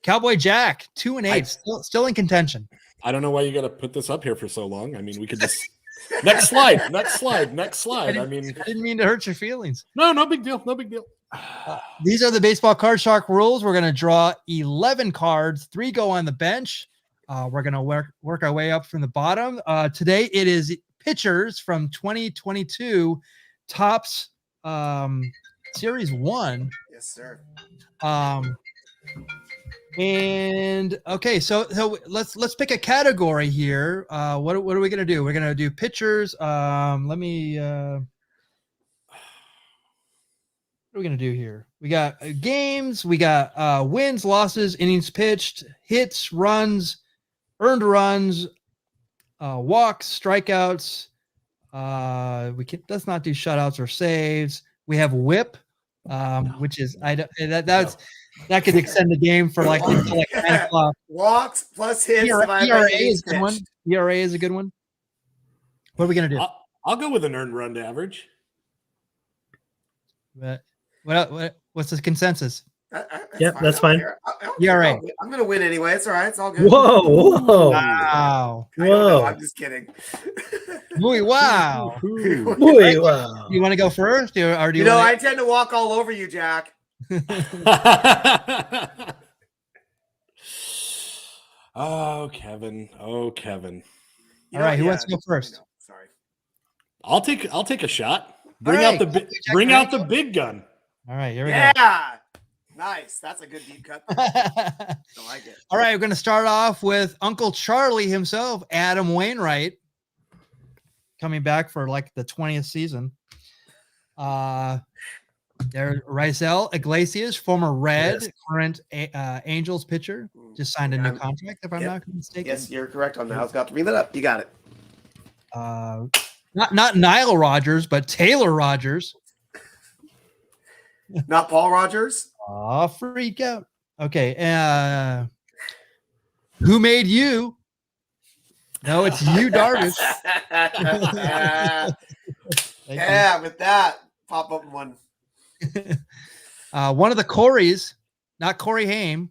Cowboy Jack 2-8, still in contention. I don't know why you got to put this up here for so long. I mean, we could just next slide. I mean, I didn't mean to hurt your feelings. no big deal. These are the baseball card shark rules. We're going to draw 11 cards. 3 go on the bench. We're going to work our way up from the bottom. Today it is pitchers from 2022 Topps Series 1. Yes, sir. And okay, so let's pick a category here. What are we gonna do? We're gonna do pitchers. What are we gonna do here? We got games. We got wins, losses, innings pitched, hits, runs, earned runs, walks, strikeouts. Let's not do shutouts or saves. We have WHIP, which is that could extend the game for until 9 o'clock. Walks plus hits. ERA is a good one. ERA is a good one. What are we gonna do? I'll go with an earned run average. What's the consensus? Yep, that's fine. ERA. I'm gonna win anyway. It's all right. It's all good. Whoa. Wow. I don't know. I'm just kidding. Wow. Boy, wow. You want to go first, or do you? I tend to walk all over you, Jack. Oh, Kevin. All right, who wants to go first? Sorry. I'll take a shot. Bring out the big gun. All right, here we go. Yeah. Nice. That's a good deep cut. I like it. All right, we're going to start off with Uncle Charlie himself, Adam Wainwright, coming back for the 20th season. There, Raisel Iglesias, former Red, Yes. current Angels pitcher, just signed a new I'm- contract, if I'm yep. not mistaken. Yes, you're correct on that. I was about to read that up. You got it. Not Nile Rodgers, but Taylor Rodgers. Not Paul Rogers. Oh, freak out. Okay. Who made you? No, it's you, Darvish. Thank Yeah, with that pop up one. you. One of the Coreys, not Corey Haim.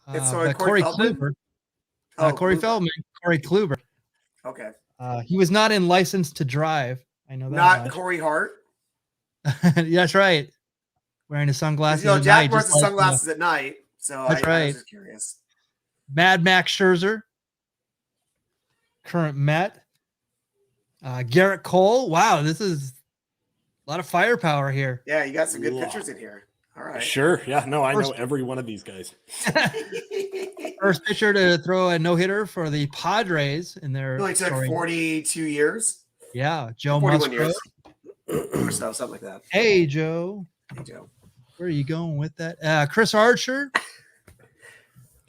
It's But Corey Corey Feldman? Kluber. Oh, Corey Kluber. Feldman. Corey Kluber. Okay. He was not in License to Drive. I know that. Not much. Corey Hart. Yeah, that's right. Wearing his 'Cause, sunglasses. You know, at Jack night, wears just the like, sunglasses at night. So That's I right. was just curious. Mad Max Scherzer, current Met. Garrett Cole. Wow, this is a lot of firepower here. Yeah, you got some good Wow. pictures in here. All right. Sure. Yeah. No, I know First- every one of these guys. First pitcher to throw a no-hitter for the Padres in their It only took story. 42 years. Yeah, Joe 41 Musgrove. years. Or so, something like that. Hey, Joe. Hey, Joe. Where are you going with that? Chris Archer.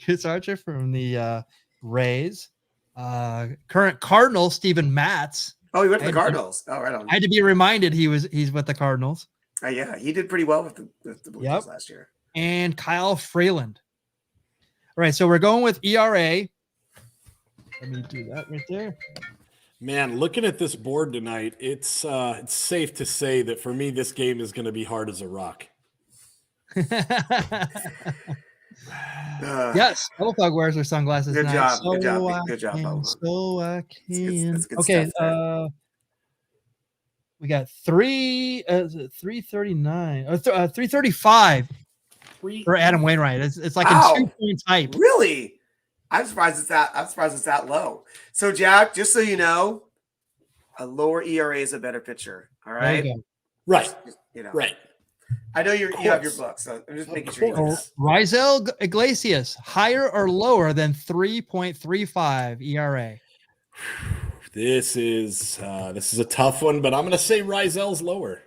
Chris Archer from the Rays. Current Cardinal, Steven Matz. Oh, he went to the I- Cardinals. Oh, right on. I had to be reminded he's with the Cardinals. Yeah, he did pretty well with the Blue Jays last year. And Kyle Freeland. All right, so we're going with ERA. Let me do that right there. Man, looking at this board tonight, it's safe to say that for me, this game is going to be hard as a rock. Yes, Bullfog wears her sunglasses. Good tonight. job, good job, I good job, can, Bubba. So I can. that's good Okay, stuff there. we got 339 or 335 for Adam Wainwright. It's like Wow. a 2-point hype. Really? I'm surprised it's that low. So, Jack, just so you know, a lower ERA is a better pitcher. All There right. you go. Right. You know. Right. I know you have your course. book, so I'm just Of making sure you know. course. Raisel Iglesias, higher or lower than 3.35 ERA? This is a tough one, but I'm going to say Reisel's lower.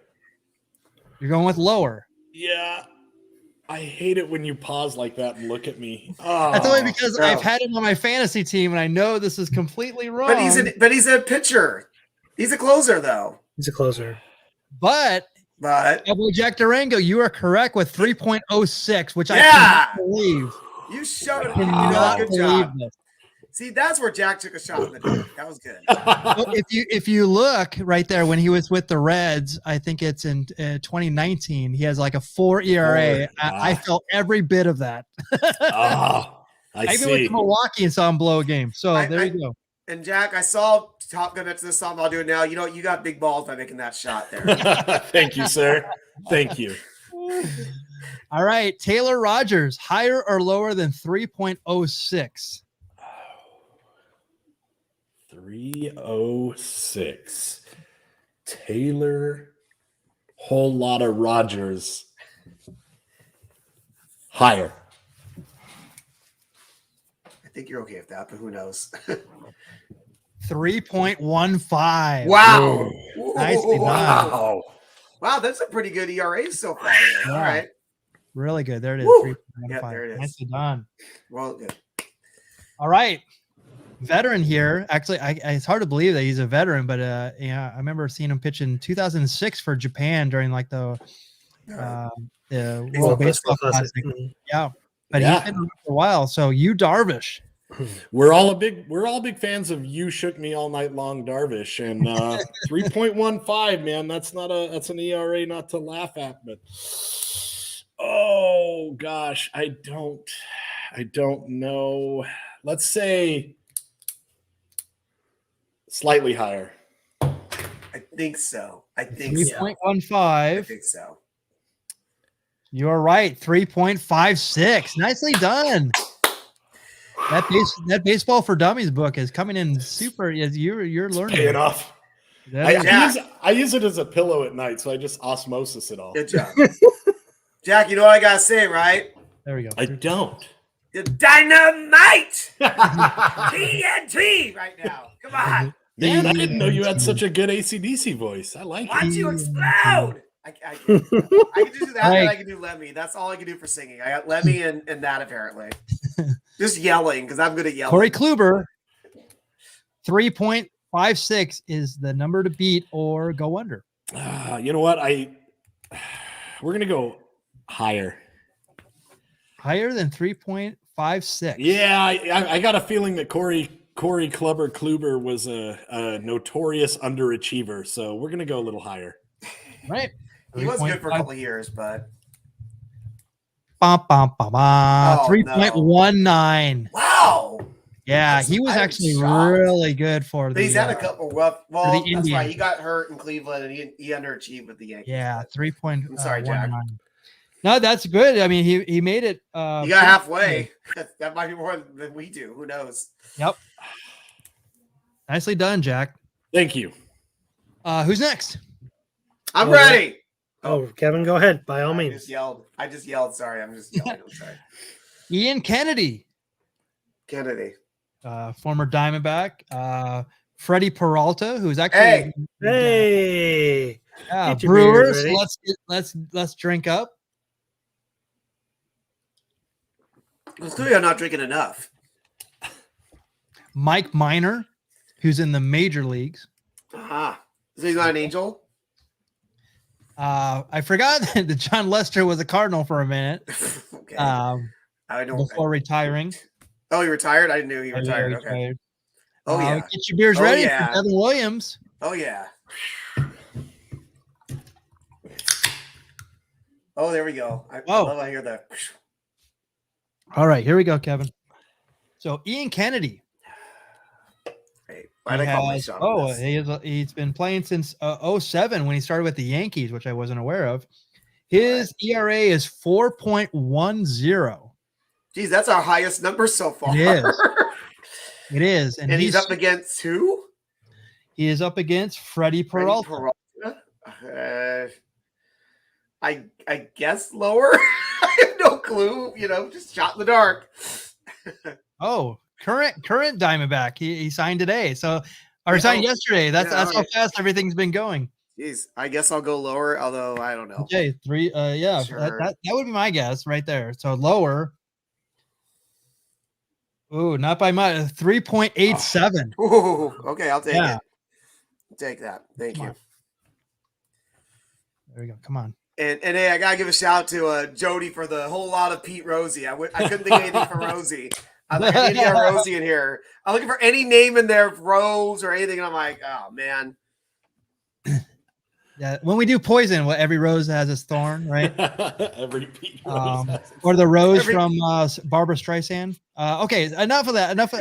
You're going with lower. Yeah. I hate it when you pause like that and look at me. That's only because bro. I've had him on my fantasy team, and I know this is completely wrong. But he's a pitcher. He's a closer though. He's a closer. But But Cowboy Jack Durango, you are correct with 3.06, which I Yeah. cannot believe. you showed it. I You cannot know, good believe job. this. See, that's where Jack took a shot in the dark. That was good. Well, if you look right there when he was with the Reds, I think it's in 2019. He has like a 4 ERA. I felt every bit of that. I I even went see. to Milwaukee and saw him blow a game. So there you go. And Jack, I saw Top Gun to this song. I'll do it now. You know, you got big balls by making that shot there. Thank you, sir. Thank you. All right, Taylor Rodgers, higher or lower than 3.06? 306. Taylor, whole lot of Rogers. Higher. I think you're okay with that, but who knows? 3.15. Wow. Nicely done. Wow. Wow, that's a pretty good ERA so far. All Yeah. right. Really good. There it is. Woo. 3.15. Yeah, there it is. Nicely done. Well, good. All right. Veteran here. Actually, it's hard to believe that he's a veteran, but yeah, I remember seeing him pitch in 2006 for Japan during like the World Baseball Classic. Mhm. Yeah, but Yeah. he's been around for a while. So you Darvish. We're all big fans of You Shook Me All Night Long, Darvish, and 3.15, man. That's an ERA not to laugh at, but oh gosh, I don't know. Let's say slightly higher. I think so. I think so. 3.15. I think so. You're right. 3.56. Nicely done. That Baseball for Dummies book is coming in super. As you're learning. Paying off. That is- I use it as a pillow at night, so I just osmosis it all. Good job. Jack, you know what I gotta say, right? there we go. I don't. The dynamite TNT right now. Come on. Man, I didn't know you had such a good AC/DC voice. I like Watch it. you explode. I can do that, Right. and I can do Lemmy. That's all I can do for singing. I got Lemmy and that apparently. Just yelling because I'm good at yelling. Corey Kluber, 3.56 is the number to beat or go under. You know what? We're gonna go higher. Higher than 3.56. Yeah, I got a feeling that Corey Kluber was a notorious underachiever, so we're gonna go a little higher. Right. He was good for a couple of years, but 3.19. Wow. Yeah, he was actually really good for But the. he's had a couple rough. Well, that's Indians. right. He got hurt in Cleveland, and he underachieved with the Yankees. Yeah, 3.19. I'm sorry, Jack. No, that's good. I mean, he made it. He got halfway. That might be more than we do. Who knows? Yep. Nicely done, Jack. Thank you. Who's next? I'm ready. Oh, Kevin, go ahead. By all I means. just yelled. Sorry, I'm just yelling. I'm sorry. Ian Kennedy, Kennedy. former Diamondback. Freddie Peralta, who's actually Hey, yeah, get your beers Brewers. ready. Let's drink up. Well, clearly, I'm not drinking enough. Mike Minor, who's in the major leagues. So he's not an Angel? I forgot that John Lester was a Cardinal for a minute. Okay. I don't. Before retiring. Oh, he retired? I knew he retired. Okay. Retired. Oh, yeah. Get your beers Oh, ready yeah. for Devin Williams. Oh, yeah. Oh, there we go. I love I hear that. All right, here we go, Kevin. So Ian Kennedy. Hey, why'd I call my shot on this? He's been playing since 07 when he started with the Yankees, which I wasn't aware of. His ERA is 4.10. Geez, that's our highest number so far. It is. It is. And he's up against who? He is up against Freddie Peralta. I guess lower. I have no clue. Just shot in the dark. Current Diamondback. He signed today. Signed yesterday. That's how fast everything's been going. Jeez, I guess I'll go lower, although I don't know. Okay, 3. Yeah, Sure. that would be my guess right there. So lower. Ooh, not by much. 3.87. Ooh, okay, I'll take it. Take that. Thank you. There we go. Come on. And hey, I gotta give a shout out to Jody for the whole lot of Pete Rosie. I couldn't think of anything for Rosie. I'm like, I need to get Rosie in here. I'm looking for any name in there, Rose or anything, and I'm like, oh man. Yeah, when we do poison, every rose has its thorn, right? Every Pete Rose or the rose from Barbara Streisand. Okay, enough of that. Enough. No,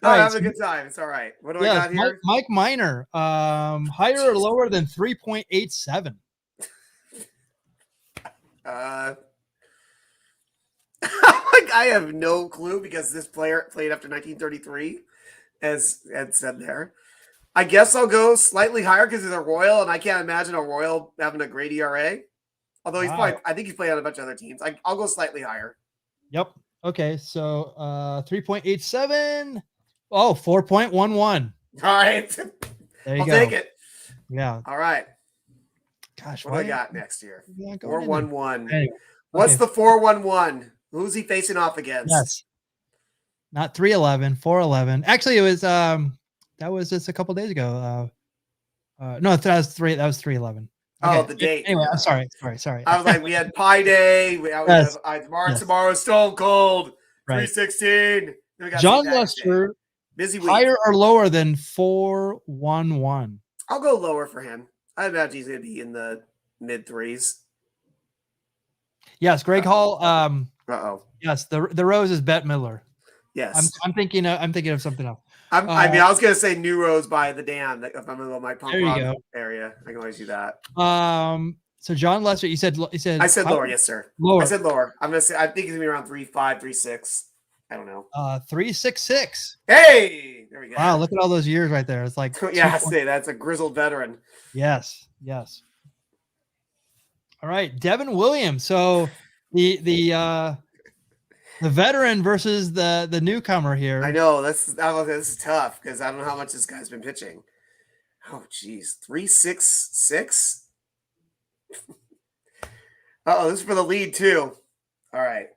Right, having a good time. It's all right. What do I got here? Mike Minor, higher or lower than 3.87? I have no clue because this player played after 1933, as Ed said there. I guess I'll go slightly higher because he's a Royal, and I can't imagine a Royal having a great ERA. Although I think he's played on a bunch of other teams. I'll go slightly higher. Yep. Okay, so 3.87. Oh, 4.11. All right. There you I'll go. take it. Yeah. All right. Gosh, What do I got next year? 4-1-1. Anyway, What's the 4-1-1? Who's he facing off against? Yes. Not 311, 411. Actually, it was that was just a couple days ago. No, that was 311. Oh, the date. Anyway, I'm sorry. I was like, we had Pie Day. Tomorrow Stone Cold. 316. We got John Lester, busy week. higher or lower than 411? I'll go lower for him. I imagine he's going to be in the mid threes. Yes, Greg Hall. Yes, the rose is Bette Midler. Yes, I'm thinking of something else. I was going to say New Rose by the Dam. If I'm going to go my pump area, I can always do that. So John Lester, you said I said lower, yes, sir. Lower. I said lower. I'm going to say I think he's going to be around 3.5, 3.6. I don't know. 3.66. Hey, there we go. Wow, look at all those years right there. It's like that's a grizzled veteran. Yes. All right, Devin Williams. So the veteran versus the newcomer here. I know this is tough because I don't know how much this guy's been pitching. Oh, geez, 3.66. Uh-oh, this is for the lead too. All right.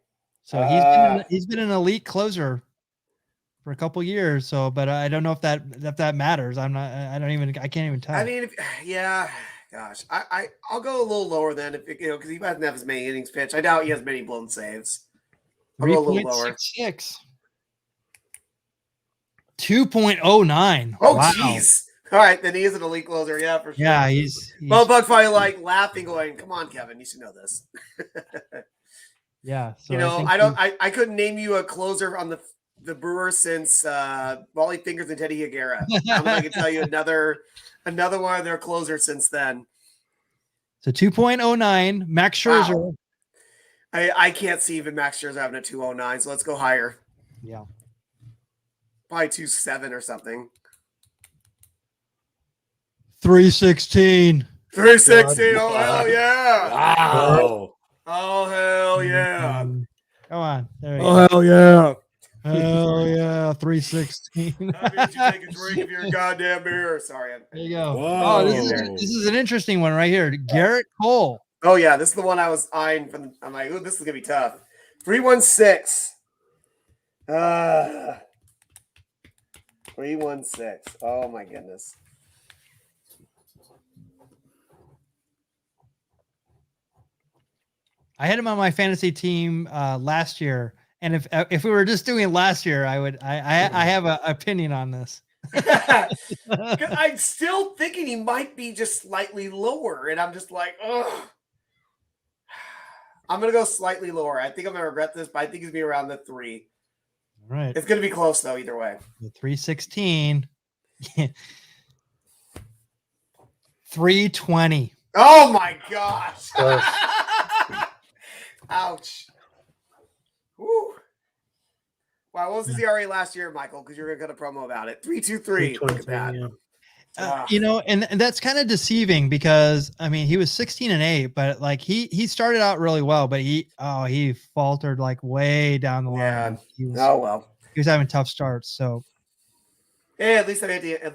So he's been an elite closer for a couple years. So, but I don't know if that matters. I can't even tell. I mean, gosh, I'll go a little lower then if because he doesn't have as many innings pitched. I doubt he has many blown saves. I'll go a little lower. 3.66. 2.09. Oh, wow. jeez. All right, then he is an elite closer. Yeah, for sure. Yeah, he's Well, Bug's probably like laughing, going, "Come on, Kevin, you should know this." yeah. So I couldn't name you a closer on the Brewers since Wally Fingers and Teddy Higuera. I can tell you another one of their closers since then. So 2.09. Max Scherzer. Wow. I can't see even Max Scherzer having a 209, so let's go higher. Yeah. Probably 2.7 or something. 316. 316. Oh, hell yeah. Wow. Oh, hell yeah. Come on. There you Oh, hell yeah. Hell yeah. 316. That means you take a drink of your goddamn beer. Sorry. There you go. Whoa. Oh, this is an interesting one right here. Garrett Cole. Oh, yeah. This is the one I was eyeing from. I'm like, oh, this is going to be tough. 316. 316. Oh, my goodness. I had him on my fantasy team last year, and if we were just doing it last year, I have an opinion on this. I'm still thinking he might be just slightly lower, and I'm just like, oh. I'm gonna go slightly lower. I think I'm gonna regret this, but I think he's gonna be around the 3. All right, It's gonna be close though, either way. The 316. 320. Oh my gosh! Ouch. Woo. Wow, what was his ERA last year, Michael? Because you're going to promo about it. 3.23. Look at that. Yeah. And that's kind of deceiving because I mean he was 16-8, but like he started out really well, but he faltered like way down the line. Yeah. He was having tough starts. So hey, at least I did I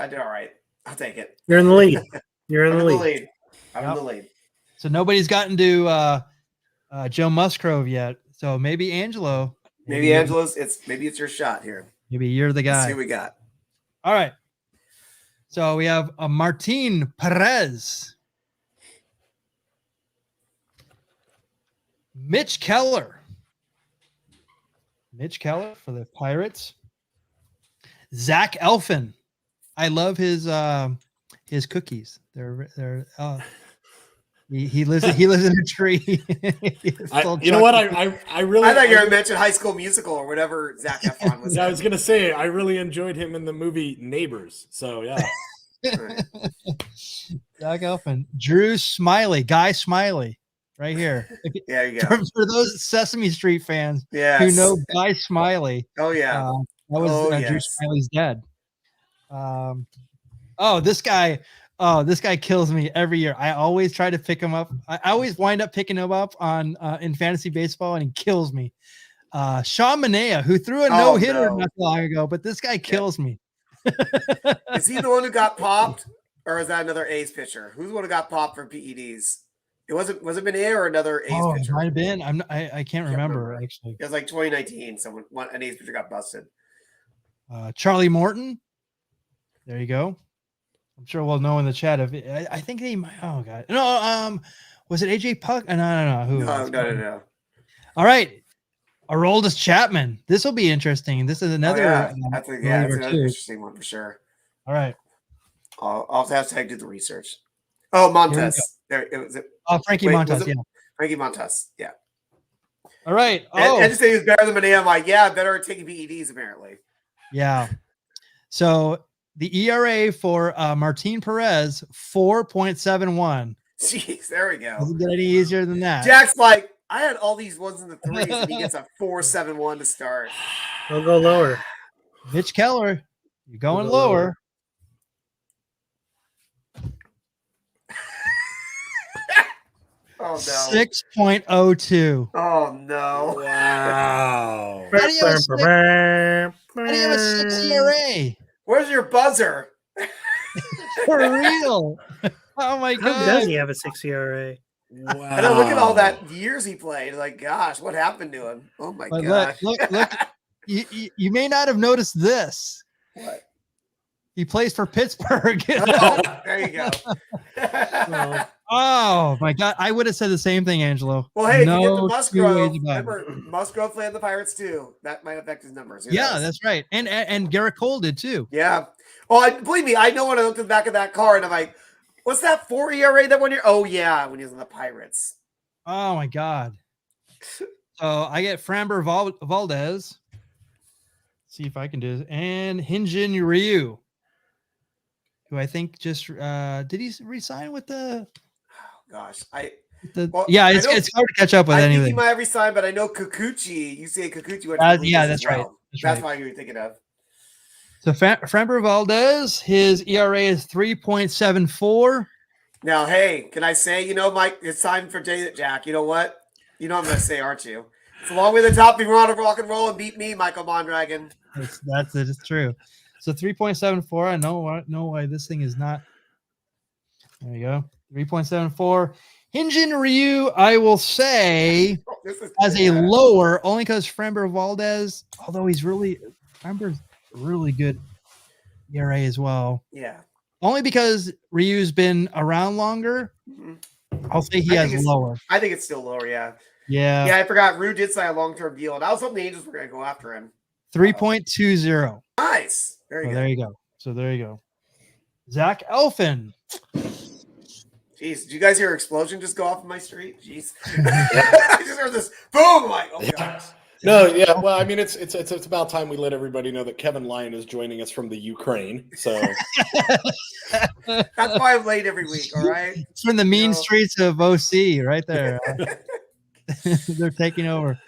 did all right. I'll take it. You're in the lead. You're in I'm the in the lead. lead. I'm in the lead. So nobody's gotten to Joe Musgrove yet. So maybe Angelo. Maybe Angelo's. Maybe it's your shot here. Maybe you're the guy. Let's see what we got. All right. So we have a Martin Perez, Mitch Keller for the Pirates, Zach Elfin. I love his cookies. He lives in a tree. You know what? I really. I thought you were going to mention High School Musical or whatever Zac Efron was. I was going to say I really enjoyed him in the movie Neighbors. So yeah. Zach Elfin, Drew Smiley, Guy Smiley, right here. There you go. For those Sesame Street fans Yes. who know Guy Smiley. Oh yeah. That was Drew yes. Smiley's dad. This guy kills me every year. I always try to pick him up. I always wind up picking him up on in fantasy baseball, and he kills me. Sean Manaea, who threw a no-hitter not long ago, but this guy kills me. Is he the one who got popped, or is that another A's pitcher? Who's the one who got popped for PEDs? Was it Manaea or another A's pitcher? It might have been. I can't remember actually. It was like 2019. An A's pitcher got busted. Charlie Morton. There you go. I'm sure we'll know in the chat if I think they might. Oh god, no. Was it AJ Puck? No. Who? No. All right, Aroldis Chapman. This will be interesting. This is another. That's another interesting one for sure. All right, I'll have to do the research. Oh, Montes. There it was. Frankie Montes. Yeah, Frankie Montes. Yeah. All right. And just say he was better than Manaea. I'm like, yeah, better at taking PEDs apparently. Yeah. So the ERA for Martin Perez, 4.71. Jeez, there we go. Doesn't get any easier than that. Jack's like, I had all these ones in the 3s, and he gets a 4.71 to start. I'll go lower. Mitch Keller, you're going lower. Oh no. 6.02. Oh no. Wow. How do you have a 6 ERA? Where's your buzzer? For real. Oh my How does god. he have a 6 ERA? Wow. I know. Look at all that years he played. Like, gosh, what happened to him? Oh my But gosh. look. You may not have noticed this. What? He plays for Pittsburgh. Oh, there you go. Well, Oh my god. I would have said the same thing, Angelo. Well, hey, if you get the No two Musgrove, ways about it. remember Musgrove played the Pirates too. That might affect his numbers. Who Yeah, knows? that's right. And Garrett Cole did too. Yeah. Well, believe me, I know when I looked at the back of that card, I'm like, what's that 4 ERA that 1 year? Oh yeah, when he was on the Pirates. Oh my god. So I get Framber Valdez. See if I can do this. And Hyunjin Ryu, who I think just did he resign with the Oh gosh, yeah, I it's know- hard to catch up with I think anything. he might have resigned, but I know Kikuchi. You say Kikuchi went to the Yeah, Leafs that's as well. right. That's That's right. why you were thinking of. So Framber Valdez, his ERA is 3.74. Now, hey, can I say, Mike, it's time for Jack. You know what? You know what I'm going to say, aren't you? It's a long way to the top. If you want to rock and roll and beat me, Michael Mondragon. That's it. It's true. So 3.74. I know why this thing is not. There you go. 3.74. Hyunjin Ryu, I will say, as a lower, only because Framber Valdez, although Framber's really good ERA as well. Yeah. Only because Ryu's been around longer. Mhm. I'll say he has lower. I think it's still lower, yeah. Yeah. Yeah, I forgot. Rue did sign a long-term deal, and I was hoping the Angels were going to go after him. 3.20. Nice. Very good. There you go. So there you go. Zach Elfin. Jeez, did you guys hear an explosion just go off in my street? Jeez. I just heard this boom. I'm like, oh gosh. No, yeah. Well, I mean, it's about time we let everybody know that Kevin Lyon is joining us from the Ukraine. So That's why I'm late every week. All right. It's from the mean streets of OC, right there. They're taking over.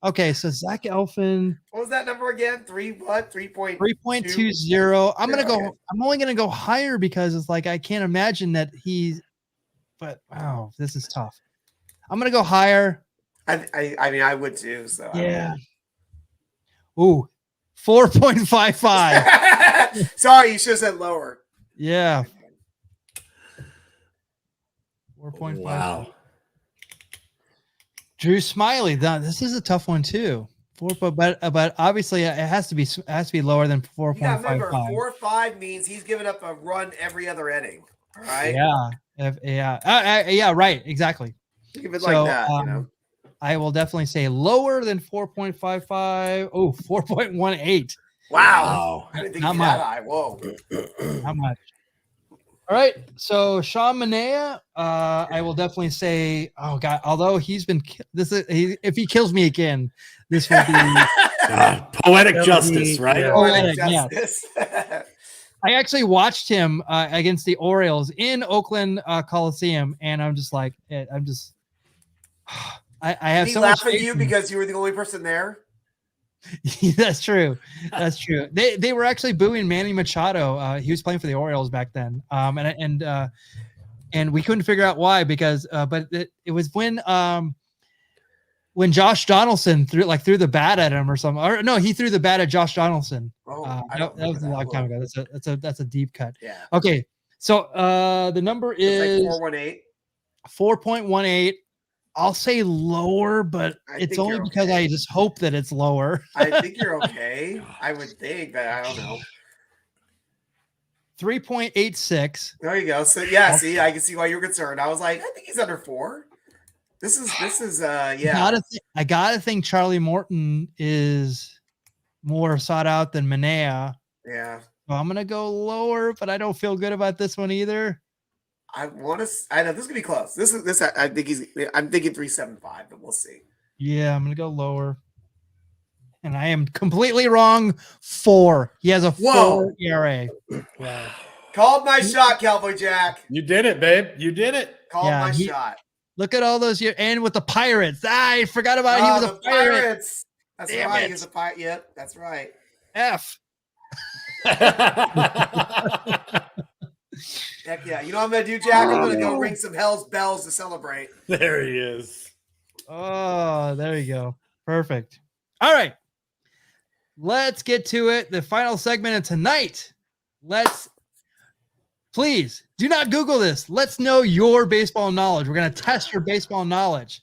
Okay, so Zach Elfin. What was that number again? 3.20. I'm only gonna go higher because it's like I can't imagine that but wow, this is tough. I'm gonna go higher. I mean, I would too. So Yeah. Ooh, 4.55. Sorry, you should have said lower. Yeah. 4.5. wow. Drew Smiley. This is a tough one too. But obviously it has to be lower than 4.55. You gotta remember, 4.5 means he's giving up a run every other inning. All right. Yeah. Right. Exactly. Think of it like that. I will definitely say lower than 4.55. Oh, 4.18. Wow. I didn't think Not he'd be much. that high. Whoa. How much? All right. So Sean Manaea, I will definitely say, oh God, although if he kills me again, this will be Poetic justice, right? Yeah. poetic, Justice. I actually watched him against the Orioles in Oakland Coliseum, and I'm just like, I have Did he so much laugh at faith you in- because you were the only person there? That's true. That's true. They were actually booing Manny Machado. He was playing for the Orioles back then. And we couldn't figure out why but it was when Josh Donaldson threw the bat at him or something. Or no, he threw the bat at Josh Donaldson. Oh, that was a long time ago. That's a deep cut. Yeah. Okay. So the number is It's like 4.18. 4.18. I'll say lower, but I it's think only you're because okay. I just hope that it's lower. I think you're okay. I would think, but I don't know. 3.86. There you go. So yeah, see, I can see why you're concerned. I was like, I think he's under 4. This is yeah. I gotta think Charlie Morton is more sought out than Manaea. Yeah. So I'm gonna go lower, but I don't feel good about this one either. I know this is gonna be close. I'm thinking 3.75, but we'll see. Yeah, I'm gonna go lower. And I am completely wrong. 4. He has a 4 ERA. Wow. Called my shot, Cowboy Jack. You did it, babe. You did it. Called my shot. Look at all those years, and with the Pirates. I forgot about he was a pirate. Pirates. That's Damn right. it. He was a pirate. Yep, that's right. F. Heck yeah. You know what I'm gonna do, Jack? I'm gonna go ring some hell's bells to celebrate. There he is. Oh, there you go. Perfect. All right. Let's get to it. The final segment of tonight. Please do not Google this. Let's know your baseball knowledge. We're going to test your baseball knowledge.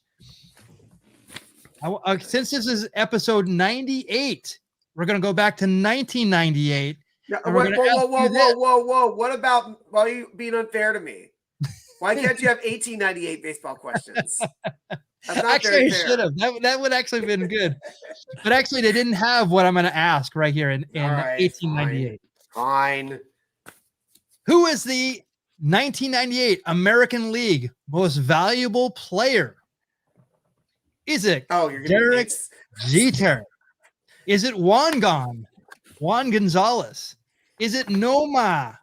Since this is episode 98, we're going to go back to 1998. Yeah, and we're whoa, gonna ask whoa, whoa, you whoa, this. whoa, whoa! What about? Why are you being unfair to me? Why can't you have 1898 baseball questions? That's not Actually, I very fair. should have. That would actually have been good. But actually, they didn't have what I'm going to ask right here in All right, 1898. Fine. Who is the 1998 American League most valuable player? Is it Oh, you're gonna Derek Jeter? Is it Juan Gonzalez? Is it Nomar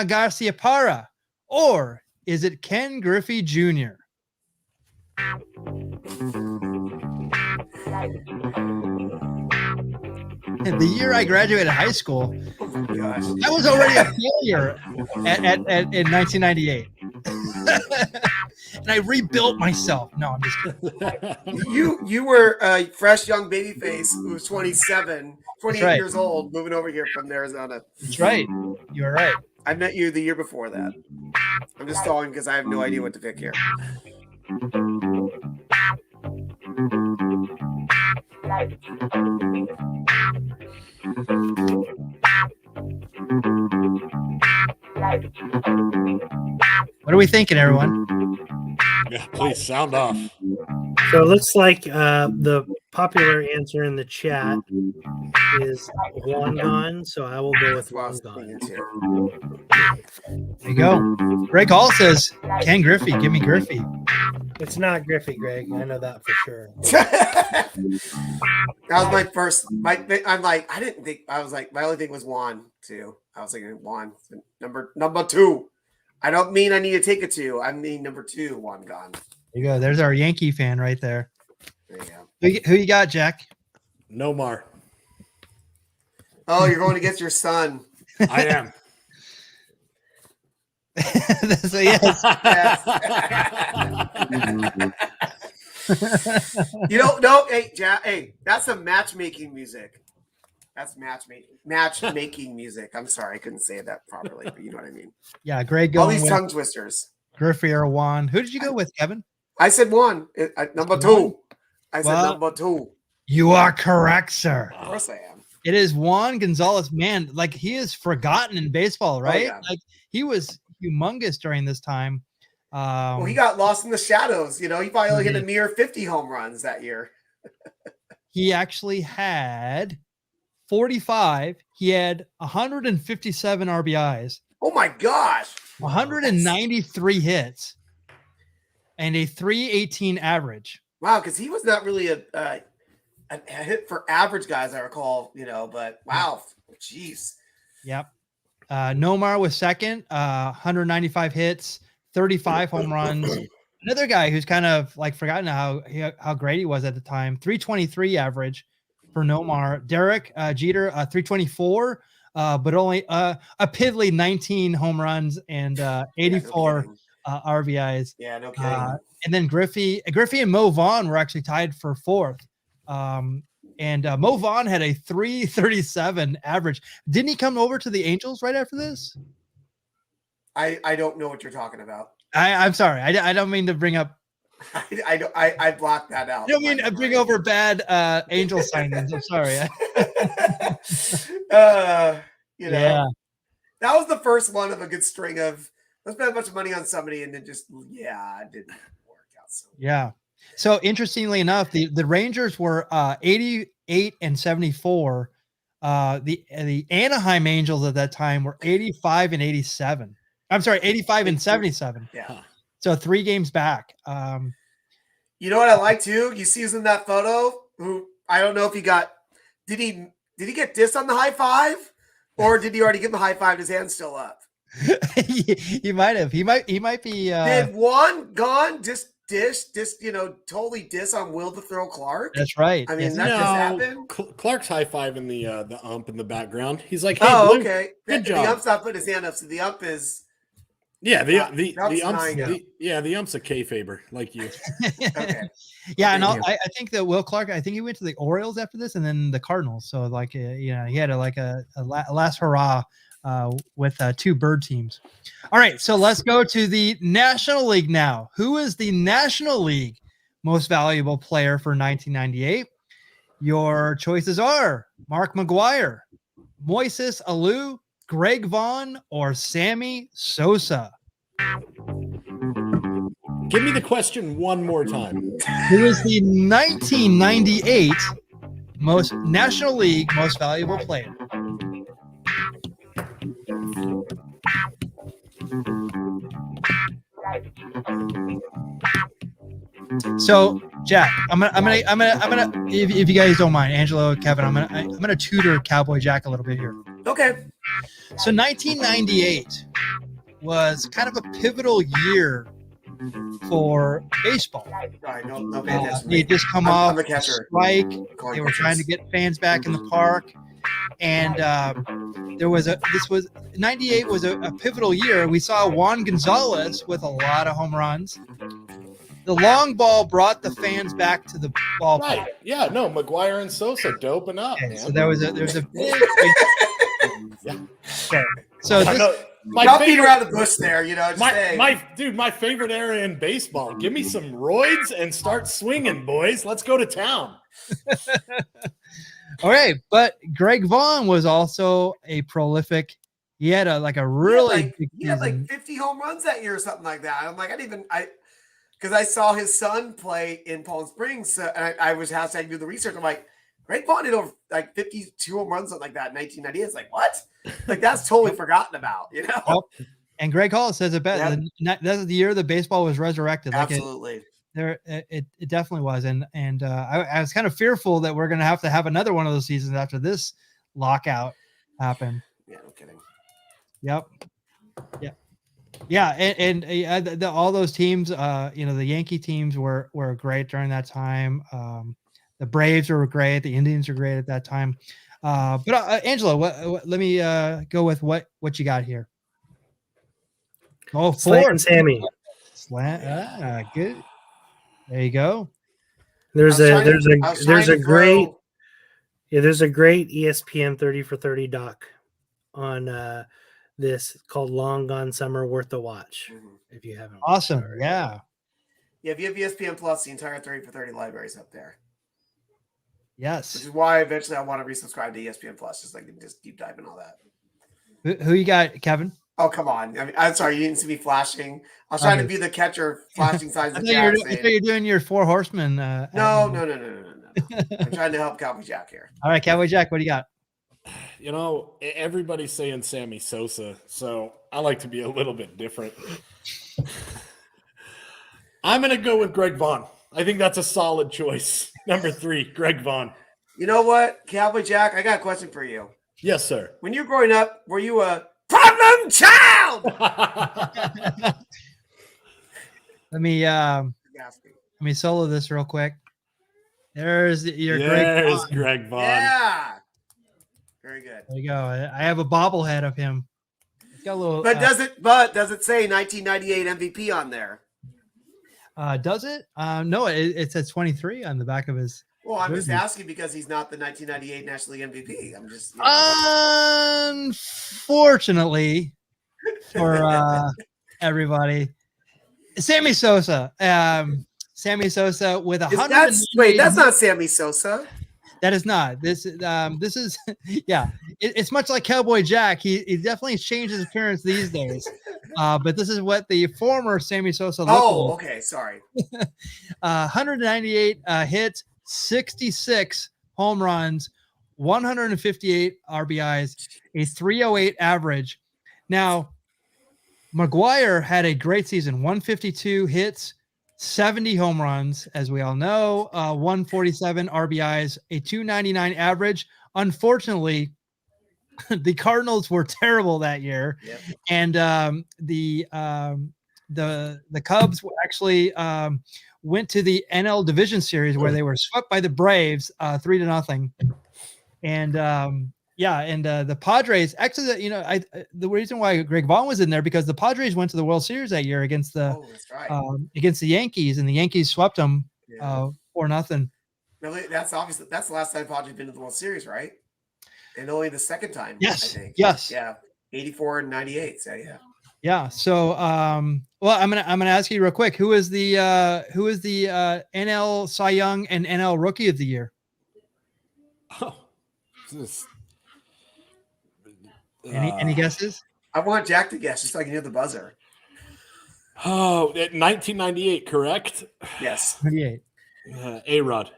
Garcia Parra? Or is it Ken Griffey Jr.? The year I graduated high school, Oh my gosh. I was already a failure in 1998. And I rebuilt myself. No, I'm just kidding. You were a fresh young baby face who was 28 right. years old, moving over here from Arizona. That's right. You're right. I met you the year before that. I'm just stalling because I have no idea what to pick here. What are we thinking, everyone? Yeah, please sound off. So it looks like the popular answer in the chat is Juan. So I will go with That's what I was Juan. thinking too. There you go. Greg Hall says, Ken Griffey, give me Griffey. It's not Griffey, Greg. I know that for sure. That was my first. I'm like, I didn't think. I was like, my only thing was Juan too. I was thinking Juan, number two. I don't mean I need to take a two. I mean number two, Juan gone. There you go. There's our Yankee fan right there. There you go. Who you got, Jack? Nomar. Oh, you're going against your son. I am. So, yes. You don't know. Hey, Jack. Hey, that's some matchmaking music. That's matchmaking music. I'm sorry, I couldn't say that properly, but you know what I mean. Yeah, Greg All going these with tongue twisters. Griffey or Juan. Who did you go with, Kevin? I said one. Number two. I said Well, number two. You are correct, sir. Of course I am. It is Juan Gonzalez. Man, like he is forgotten in baseball, right? yeah. Like he was humongous during this time. Well, he got lost in the shadows. You know, he probably only hit a mere 50 home runs that year. He actually had 45. He had 157 RBIs, Oh my gosh. 193 hits, and a 318 average. Wow, because he was not really a hit for average guys, I recall, you know, but wow. Jeez. Yep. Nomar was second, 195 hits, 35 home runs. Another guy who's kind of like forgotten how great he was at the time. 323 average for Nomar. Derek Jeter, 324, but only a piddly 19 home runs and 84 RBIs. Yeah, no kidding. And then Griffey and Mo Vaughn were actually tied for fourth. And Mo Vaughn had a 337 average. Didn't he come over to the Angels right after this? I don't know what you're talking about. I'm sorry. I don't mean to bring up. I blocked that out. I don't mean to bring over bad Angel signings. I'm sorry. You know, that was the first one of a good string of let's spend a bunch of money on somebody and then just it didn't work out. So Yeah. So interestingly enough, the Rangers were 88 and 74. The Anaheim Angels at that time were 85 and 87. I'm sorry, 85 and 77. Yeah. So 3 games back. You know what I like too? You see us in that photo. Who I don't know if he got. Did he get dissed on the high five, or did he already give him the high five? His hand's still up. he might have. He might be. Did Juan gone just totally diss on Will to throw Clark? That's right. I mean, Yes. that just happened. Clark's high five in the ump in the background. He's like, "Hey, Oh, Blue, okay. good The job." ump's not putting his hand up, so the ump is. Yeah, the ump's denying ump's a kayfaber like you. Okay. Yeah, and Thank you. I think that Will Clark. I think he went to the Orioles after this, and then the Cardinals. So like, he had a last hurrah with 2 bird teams. All right, so let's go to the National League now. Who is the National League most valuable player for 1998? Your choices are Mark McGwire, Moises Alou, Greg Vaughn, or Sammy Sosa. Give me the question one more time. Who is the 1998 National League most valuable player? So, Jack, I'm gonna if you guys don't mind, Angelo, Kevin, I'm gonna tutor Cowboy Jack a little bit here. Okay. So 1998 was kind of a pivotal year for baseball. Sorry, no pay attention to They me. just come I'm off the a catcher. strike. Calling They were pitches. trying to get fans back in the park, and this was 98 was a pivotal year. We saw Juan Gonzalez with a lot of home runs. The long ball brought the fans back to the ballpark. Right. Yeah, no, McGuire and Sosa doping up, Okay, man. so there was a big. Yeah. Okay. So I this, know. My Not beating favorite, around the bush there, just saying. my favorite area in baseball. Give me some roids and start swinging, boys. Let's go to town. all right, but Greg Vaughn was also a prolific. He had a really big he had season. like 50 home runs that year or something like that. I'm like, because I saw his son play in Palm Springs, and I was having to do the research. I'm like, Greg Vaughn did over like 52 home runs, something like that in 1998. It's like, what? Like, that's totally forgotten about, Yep. And Greg Hall says it best. Yep. That's the year the baseball was resurrected. Like Absolutely. it definitely was. And I was kind of fearful that we're going to have another one of those seasons after this lockout happened. Yeah, no kidding. Yep. Yeah. And all those teams, the Yankee teams were great during that time. The Braves were great. The Indians were great at that time. But Angelo, let me go with what you got here. Oh, Slant four. and Sammy. Slant. Good. There you go. There's a great ESPN 30 for 30 doc on this called Long Gone Summer, worth a watch. If you haven't watched Awesome. it already. Yeah. Yeah, if you have ESPN Plus, the entire 30 for 30 library is up there. Which Yes. is why eventually I want to resubscribe to ESPN Plus, just deep dive in all that. Who you got, Kevin? Oh, come on. I mean, I'm sorry, you didn't see me flashing. I was trying to be the catcher, flashing signs I of thought Jack's you're doing your Four Horsemen. No. I'm trying to help Cowboy Jack here. All right, Cowboy Jack, what do you got? Everybody's saying Sammy Sosa, so I like to be a little bit different. I'm going to go with Greg Vaughn. I think that's a solid choice. Number 3, Greg Vaughn. You know what, Cowboy Jack? I got a question for you. Yes, sir. When you were growing up, were you a problem child? Let me solo this real quick. There's your There's Greg Vaughn. Greg Vaughn. Yeah. Very good. There you go. I have a bobblehead of him. It's got a little. But does it say 1998 MVP on there? Does it? No, it says 23 on the back of his. Well, I'm just jersey. asking because he's not the 1998 National League MVP. I'm just. Unfortunately for everybody, Sammy Sosa. Sammy Sosa with 100. Wait, that's not Sammy Sosa. That is not. This is yeah. It's much like Cowboy Jack. He definitely changed his appearance these days. But this is what the former Sammy Sosa looked Oh, like. okay. Sorry. 198 hits, 66 home runs, 158 RBIs, a 308 average. Now, McGwire had a great season, 152 hits, 70 home runs, as we all know, 147 RBIs, a 299 average. Unfortunately, the Cardinals were terrible that year. Yep. And the Cubs actually went to the NL Division Series where they were swept by the Braves 3-0. And the Padres actually, the reason why Greg Vaughn was in there because the Padres went to the World Series that year against the against the Yankees, and the Yankees swept them 4-0. Really, that's obviously that's the last time Padres been to the World Series, right? And only the second time. Yes. I think. Yes. Yeah. 84 and 98. So yeah. Yeah. So, well, I'm gonna ask you real quick. Who is the NL Cy Young and NL Rookie of the Year? Oh, this, Any guesses? I want Jack to guess just so I can hear the buzzer. Oh, 1998, correct? Yes. 28. A-Rod.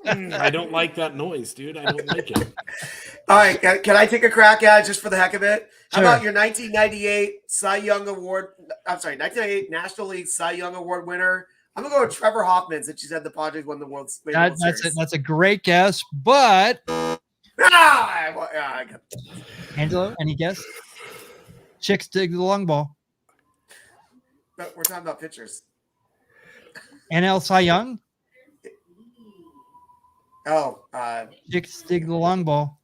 I don't like that noise, dude. I don't like it. All right, can I take a crack at it just for the heck of it? How Sure. about your 1998 Cy Young Award? I'm sorry, 1998 National League Cy Young Award winner. I'm gonna go with Trevor Hoffman since you said the Padres won the World Series. That's a great guess, but I got Angelo, any guess? Chicks dig the long ball. but we're talking about pitchers. NL Cy Young, Oh, chicks dig the long ball.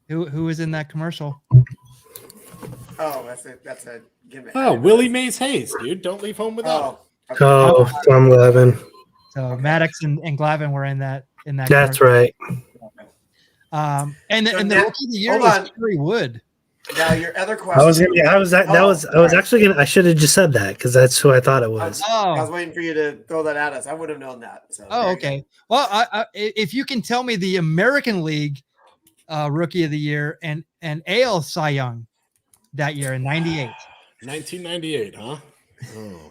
Who was in that commercial? that's a gimmick. Oh, Willie Mays Hayes, dude. Don't leave home without him. Oh, Tom Glavine. So Maddox and Glavine were in that. That's commercial. right. And So the now- Rookie of the Year hold was on. Kerry Wood. Now your other question. I was Oh, actually gonna. I should have just said that because that's who I thought it was. I was waiting for you to throw that at us. I would have known that. So Oh, there you okay. Well, if you can tell me the American League Rookie of the Year and AL Cy Young that year in '98. 1998, huh? Oh.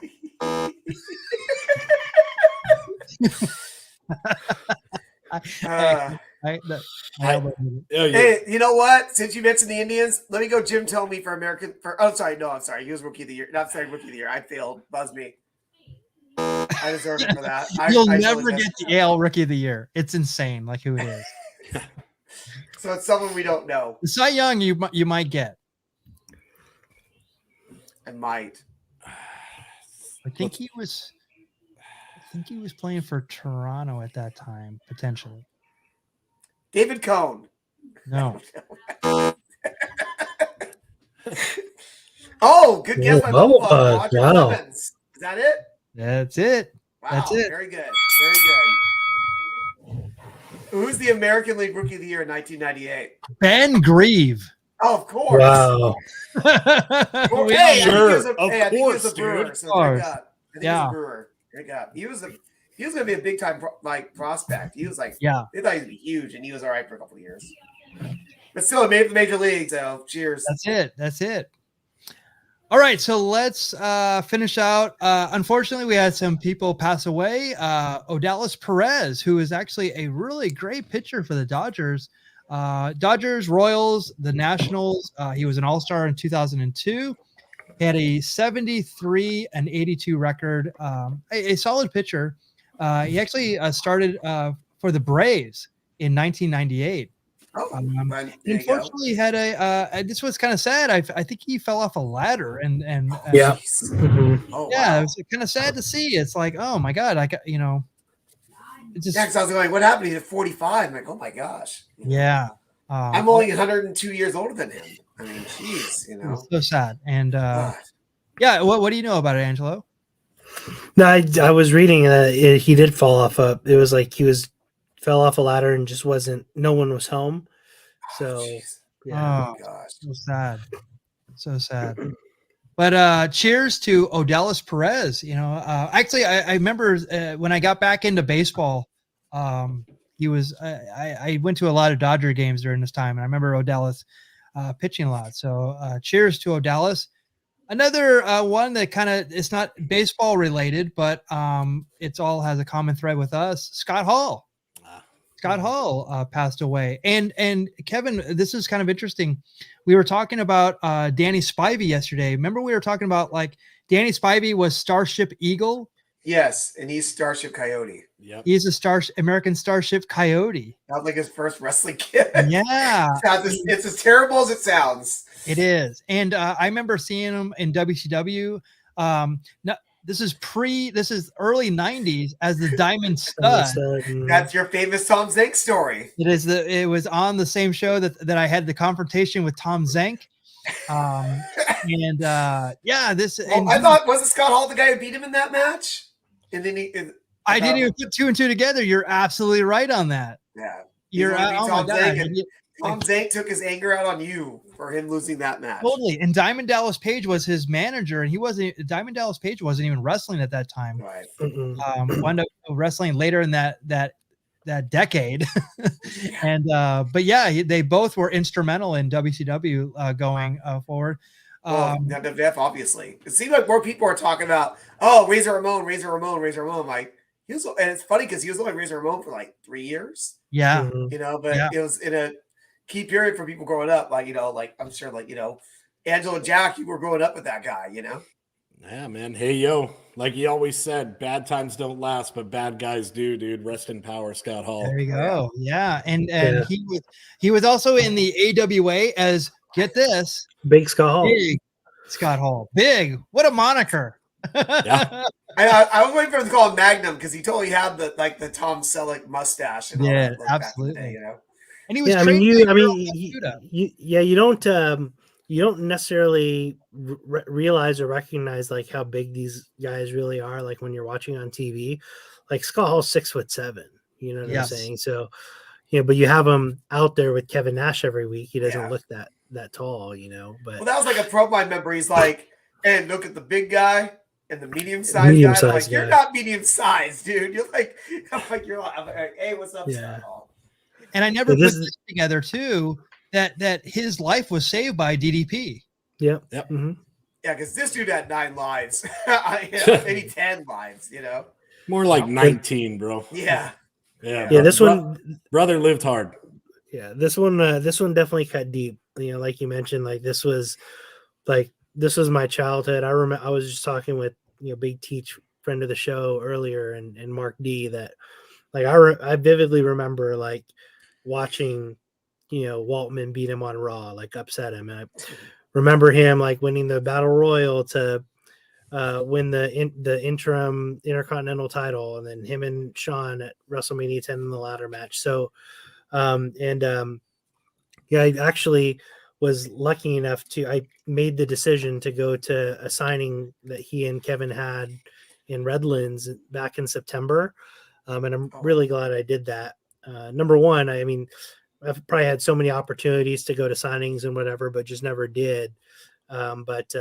Hey, you know what? Since you mentioned the Indians, let me go Jim Thome for American. I'm sorry. He was Rookie of the Year. Not saying Rookie of the Year. I failed. Buzz me. I deserve it for that. You'll I never really get the AL Rookie of the Year. It's insane, like who it is. So it's someone we don't know. The Cy Young, you might get. I might. I think he was playing for Toronto at that time, potentially. David Cohn. No. Oh, good guess by Well, both of us. Roger wow. Clemens. Is that it? That's it. Wow, That's it. Very good. Very good. Who's the American League Rookie of the Year in 1998? Ben Grieve. Oh, of course. Wow. Well, We hey, all- Sure, I think he was a brewer. dude. So Of course. thank God. I think Yeah. he was a brewer. Thank God. He was going to be a big time prospect. He was like, Yeah. they thought he would be huge, and he was all right for a couple of years. But still, made the major league. So cheers. That's it. All right, so let's finish out. Unfortunately, we had some people pass away. Odalis Perez, who is actually a really great pitcher for the Dodgers. Dodgers, Royals, the Nationals. He was an All-Star in 2002. He had a 73 and 82 record. A solid pitcher. He actually started for the Braves in 1998. Oh, there you go. Unfortunately, he had this was kind of sad. I think he fell off a ladder and Yeah. Jeez. Mhm. Oh, yeah, wow. it was kind of sad to see. It's like, oh my God, it just Yeah, because I was going, what happened? He's at 45. I'm like, oh my gosh. yeah. I'm only 102 years older than him. I mean, jeez, you know. so sad. And God. yeah, what do you know about it, Angelo? No, I was reading he did fall off it was like fell off a ladder and just no one was home. So Jeez. yeah. Oh, Gosh. so sad. But cheers to Odalis Perez. Actually, I remember when I got back into baseball, he was I went to a lot of Dodger games during this time, and I remember Odalis pitching a lot. So cheers to Odalis. Another one that kind of it's not baseball related, but it's all has a common thread with us. Scott Hall. Scott Hall passed away. And Kevin, this is kind of interesting. We were talking about Danny Spivey yesterday. Remember we were talking about like Danny Spivey was Starship Eagle. Yes, and he's Starship Coyote. Yep. He's a American Starship Coyote. Not like his first wrestling kid. Yeah, It's as terrible as it sounds. it is. And I remember seeing him in WCW. Now, this is early 90s as the Diamond Stud. That's your famous Tom Zank story. It was on the same show that I had the confrontation with Tom Zank. I thought wasn't Scott Hall the guy who beat him in that match? And then I didn't even put two and two together. You're absolutely right on that. yeah. You're gonna beat oh my Tom god. Zank, and Tom Zank took his anger out on you for him losing that match. Totally. And Diamond Dallas Page was his manager, and Diamond Dallas Page wasn't even wrestling at that time. Right. Wound up wrestling later in that decade. And but yeah, they both were instrumental in WCW going forward. Well, WWF, obviously. It seems like more people are talking about, oh, Razor Ramon. Like, and it's funny because he was only Razor Ramon for like 3 years. Yeah. You know, but it was in a key period for people growing up. Like, you know, like I'm sure, like, you know, Angelo and Jack, you were growing up with that guy, you know? Yeah, man. Hey, yo. Like he always said, bad times don't last, but bad guys do, dude. Rest in power, Scott Hall. There you go. Yeah. And he was also in the AWA as, get this, Big Scott Hall. Big Scott Hall. Big. What a moniker. Yeah. I was waiting for him to call him Magnum because he totally had the Tom Selleck mustache. And all Yeah, that look back in the absolutely. day, you know? And he was you don't necessarily realize or recognize like how big these guys really are. Like when you're watching on TV, like Scott Hall's 6'7", you know what I'm saying? So, you know, but you have him out there with Kevin Nash every week. He doesn't look that tall, you know, but well, that was like a pro my memory. He's like, and look at the big guy and the medium-sized guy. I'm like, you're not medium-sized, dude. You're like, I'm like, hey, what's up, Scott Hall? And I never put this together too, that his life was saved by DDP. Yep. Mm-hmm. Yeah, because this dude had 9 lives. Maybe 10 lives, you know? More like 19, bro. Yeah. Yeah. This one brother lived hard. Yeah, this one definitely cut deep. You know, like you mentioned, like this was my childhood. I remember I was just talking with, you know, Big Teach, friend of the show earlier, and Mark D, that like I vividly remember like watching, you know, Waltman beat him on Raw, like upset him. And I remember him like winning the Battle Royal to win the interim Intercontinental title, and then him and Shawn at WrestleMania 10 in the ladder match. So, I actually was lucky enough I made the decision to go to a signing that he and Kevin had in Redlands back in September. And I'm really glad I did that. Number one, I mean, I've probably had so many opportunities to go to signings and whatever, but just never did. But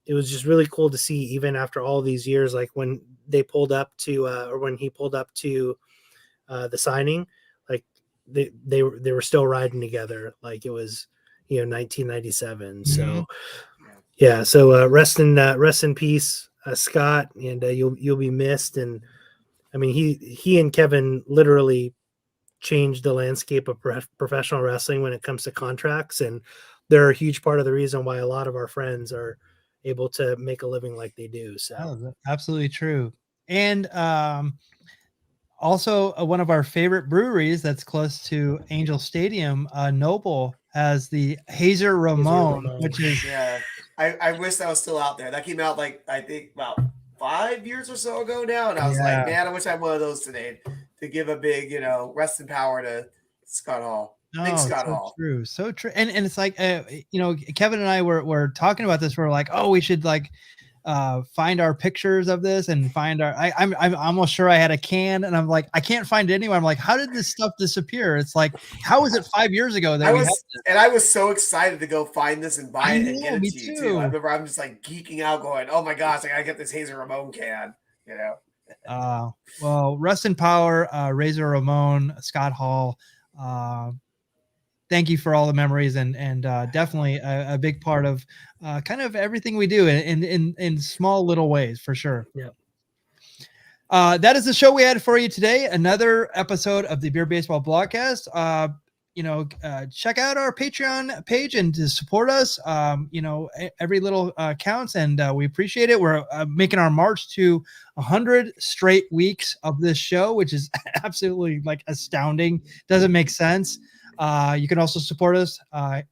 it was just really cool to see, even after all these years, like when they pulled up to, or when he pulled up to the signing, like they were still riding together. Like it was, you know, 1997. So yeah. So rest in peace, Scott, and you'll be missed. And I mean, he and Kevin literally changed the landscape of professional wrestling when it comes to contracts, and they're a huge part of the reason why a lot of our friends are able to make a living like they do. So absolutely true. And also one of our favorite breweries that's close to Angel Stadium, Noble, has the Hazer Ramon, which is I wish that was still out there. That came out like I think about 5 years or so ago now, and I was like, man, I wish I had one of those today to give a big, you know, rest in power to Scott Hall. Big Scott Hall. True, so true. And it's like, you know, Kevin and I were talking about this. We're like, oh, we should like find our pictures of this and find our. I'm almost sure I had a can, and I'm like, I can't find it anywhere. I'm like, how did this stuff disappear? It's like, how was it 5 years ago that we had this? And I was so excited to go find this and buy it and get it to you too. I remember I'm just like geeking out, going, oh my gosh, I gotta get this Hazer Ramon can, you know. Well, rest in power, Razor Ramon, Scott Hall. Thank you for all the memories, and definitely a big part of kind of everything we do in small little ways, for sure. Yeah. That is the show we had for you today. Another episode of the Beer Baseball Blogcast. You know, check out our Patreon page and to support us. You know, every little counts, and we appreciate it. We're making our march to 100 straight weeks of this show, which is absolutely like astounding. Doesn't make sense. You can also support us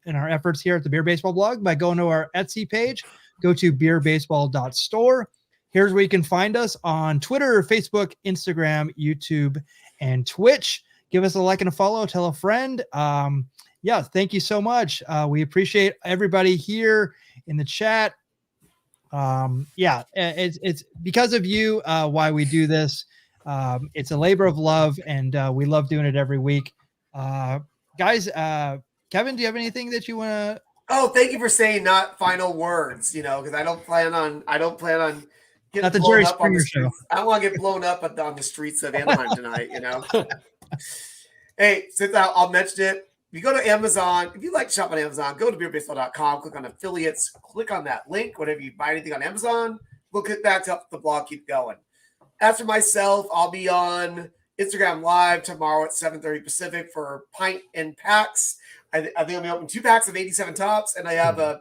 in our efforts here at the Beer Baseball Blog by going to our Etsy page. Go to beerbaseball.store. Here's where you can find us on Twitter, Facebook, Instagram, YouTube, and Twitch. Give us a like and a follow. Tell a friend. Yeah, thank you so much. We appreciate everybody here in the chat. Yeah, it's because of you why we do this. It's a labor of love, and we love doing it every week. Guys, Kevin, do you have anything that you want to? Oh, thank you for saying not final words. Because I don't plan on getting Not the blown Jerry up on the Springer show. streets. I don't want to get blown up on the streets of Anaheim tonight. Hey, since I'll mention it, you go to Amazon. If you like to shop on Amazon, go to beerbaseball.com, click on affiliates, click on that link. Whenever you buy anything on Amazon, we'll click that to help the blog keep going. As for myself, I'll be on Instagram Live tomorrow at 7:30 Pacific for Pint and Packs. I think I'm going to open 2 packs of 87 Tops, and I have a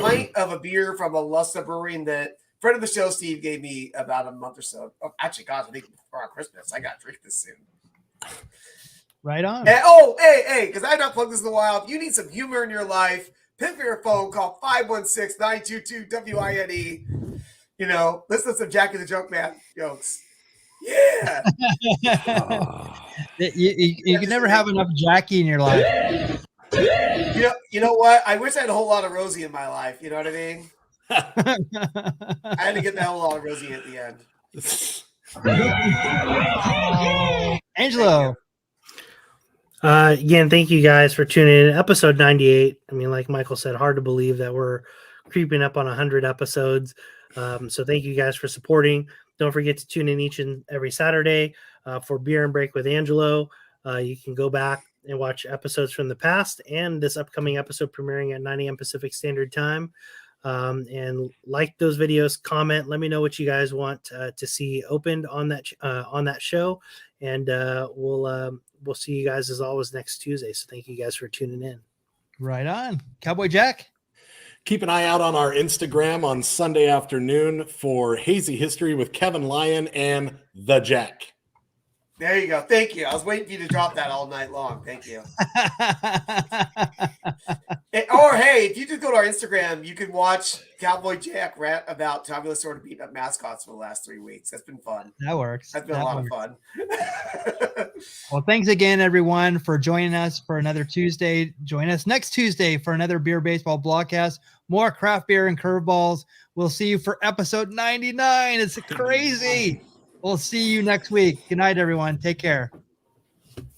pint of a beer from Alusta Brewing that friend of the show, Steve, gave me about a month or so. Oh, actually, gosh, I think before Christmas. I got to drink this soon. Right on. And, hey, because I've not plugged this in a while. If you need some humor in your life, pick up your phone, call 516-922-WINE. Listen to some Jackie the Joke Man jokes. Yeah. You can never have enough Jackie in your life. You know what? I wish I had a whole lot of Rosie in my life. You know what I mean? I had to get that whole lot of Rosie at the end. Angelo. Again, thank you guys for tuning in. Episode 98. I mean, like Michael said, hard to believe that we're creeping up on 100 episodes. So thank you guys for supporting. Don't forget to tune in each and every Saturday for Beer and Break with Angelo. You can go back and watch episodes from the past and this upcoming episode premiering at 9 a.m. Pacific Standard Time. And like those videos, comment, let me know what you guys want to see opened on that show. And we'll see you guys as always next Tuesday. So thank you guys for tuning in. Right on. Cowboy Jack. Keep an eye out on our Instagram on Sunday afternoon for Hazy History with Kevin Lyon and The Jack. There you go. Thank you. I was waiting for you to drop that all night long. Thank you. Or, hey, if you just go to our Instagram, you can watch Cowboy Jack rant about Tommy Lasorda beating up mascots for the last 3 weeks. That's been fun. That works. That's been a lot of fun. Well, thanks again, everyone, for joining us for another Tuesday. Join us next Tuesday for another Beer Baseball Blogcast. More craft beer and curveballs. We'll see you for episode 99. It's crazy. We'll see you next week. Good night, everyone. Take care.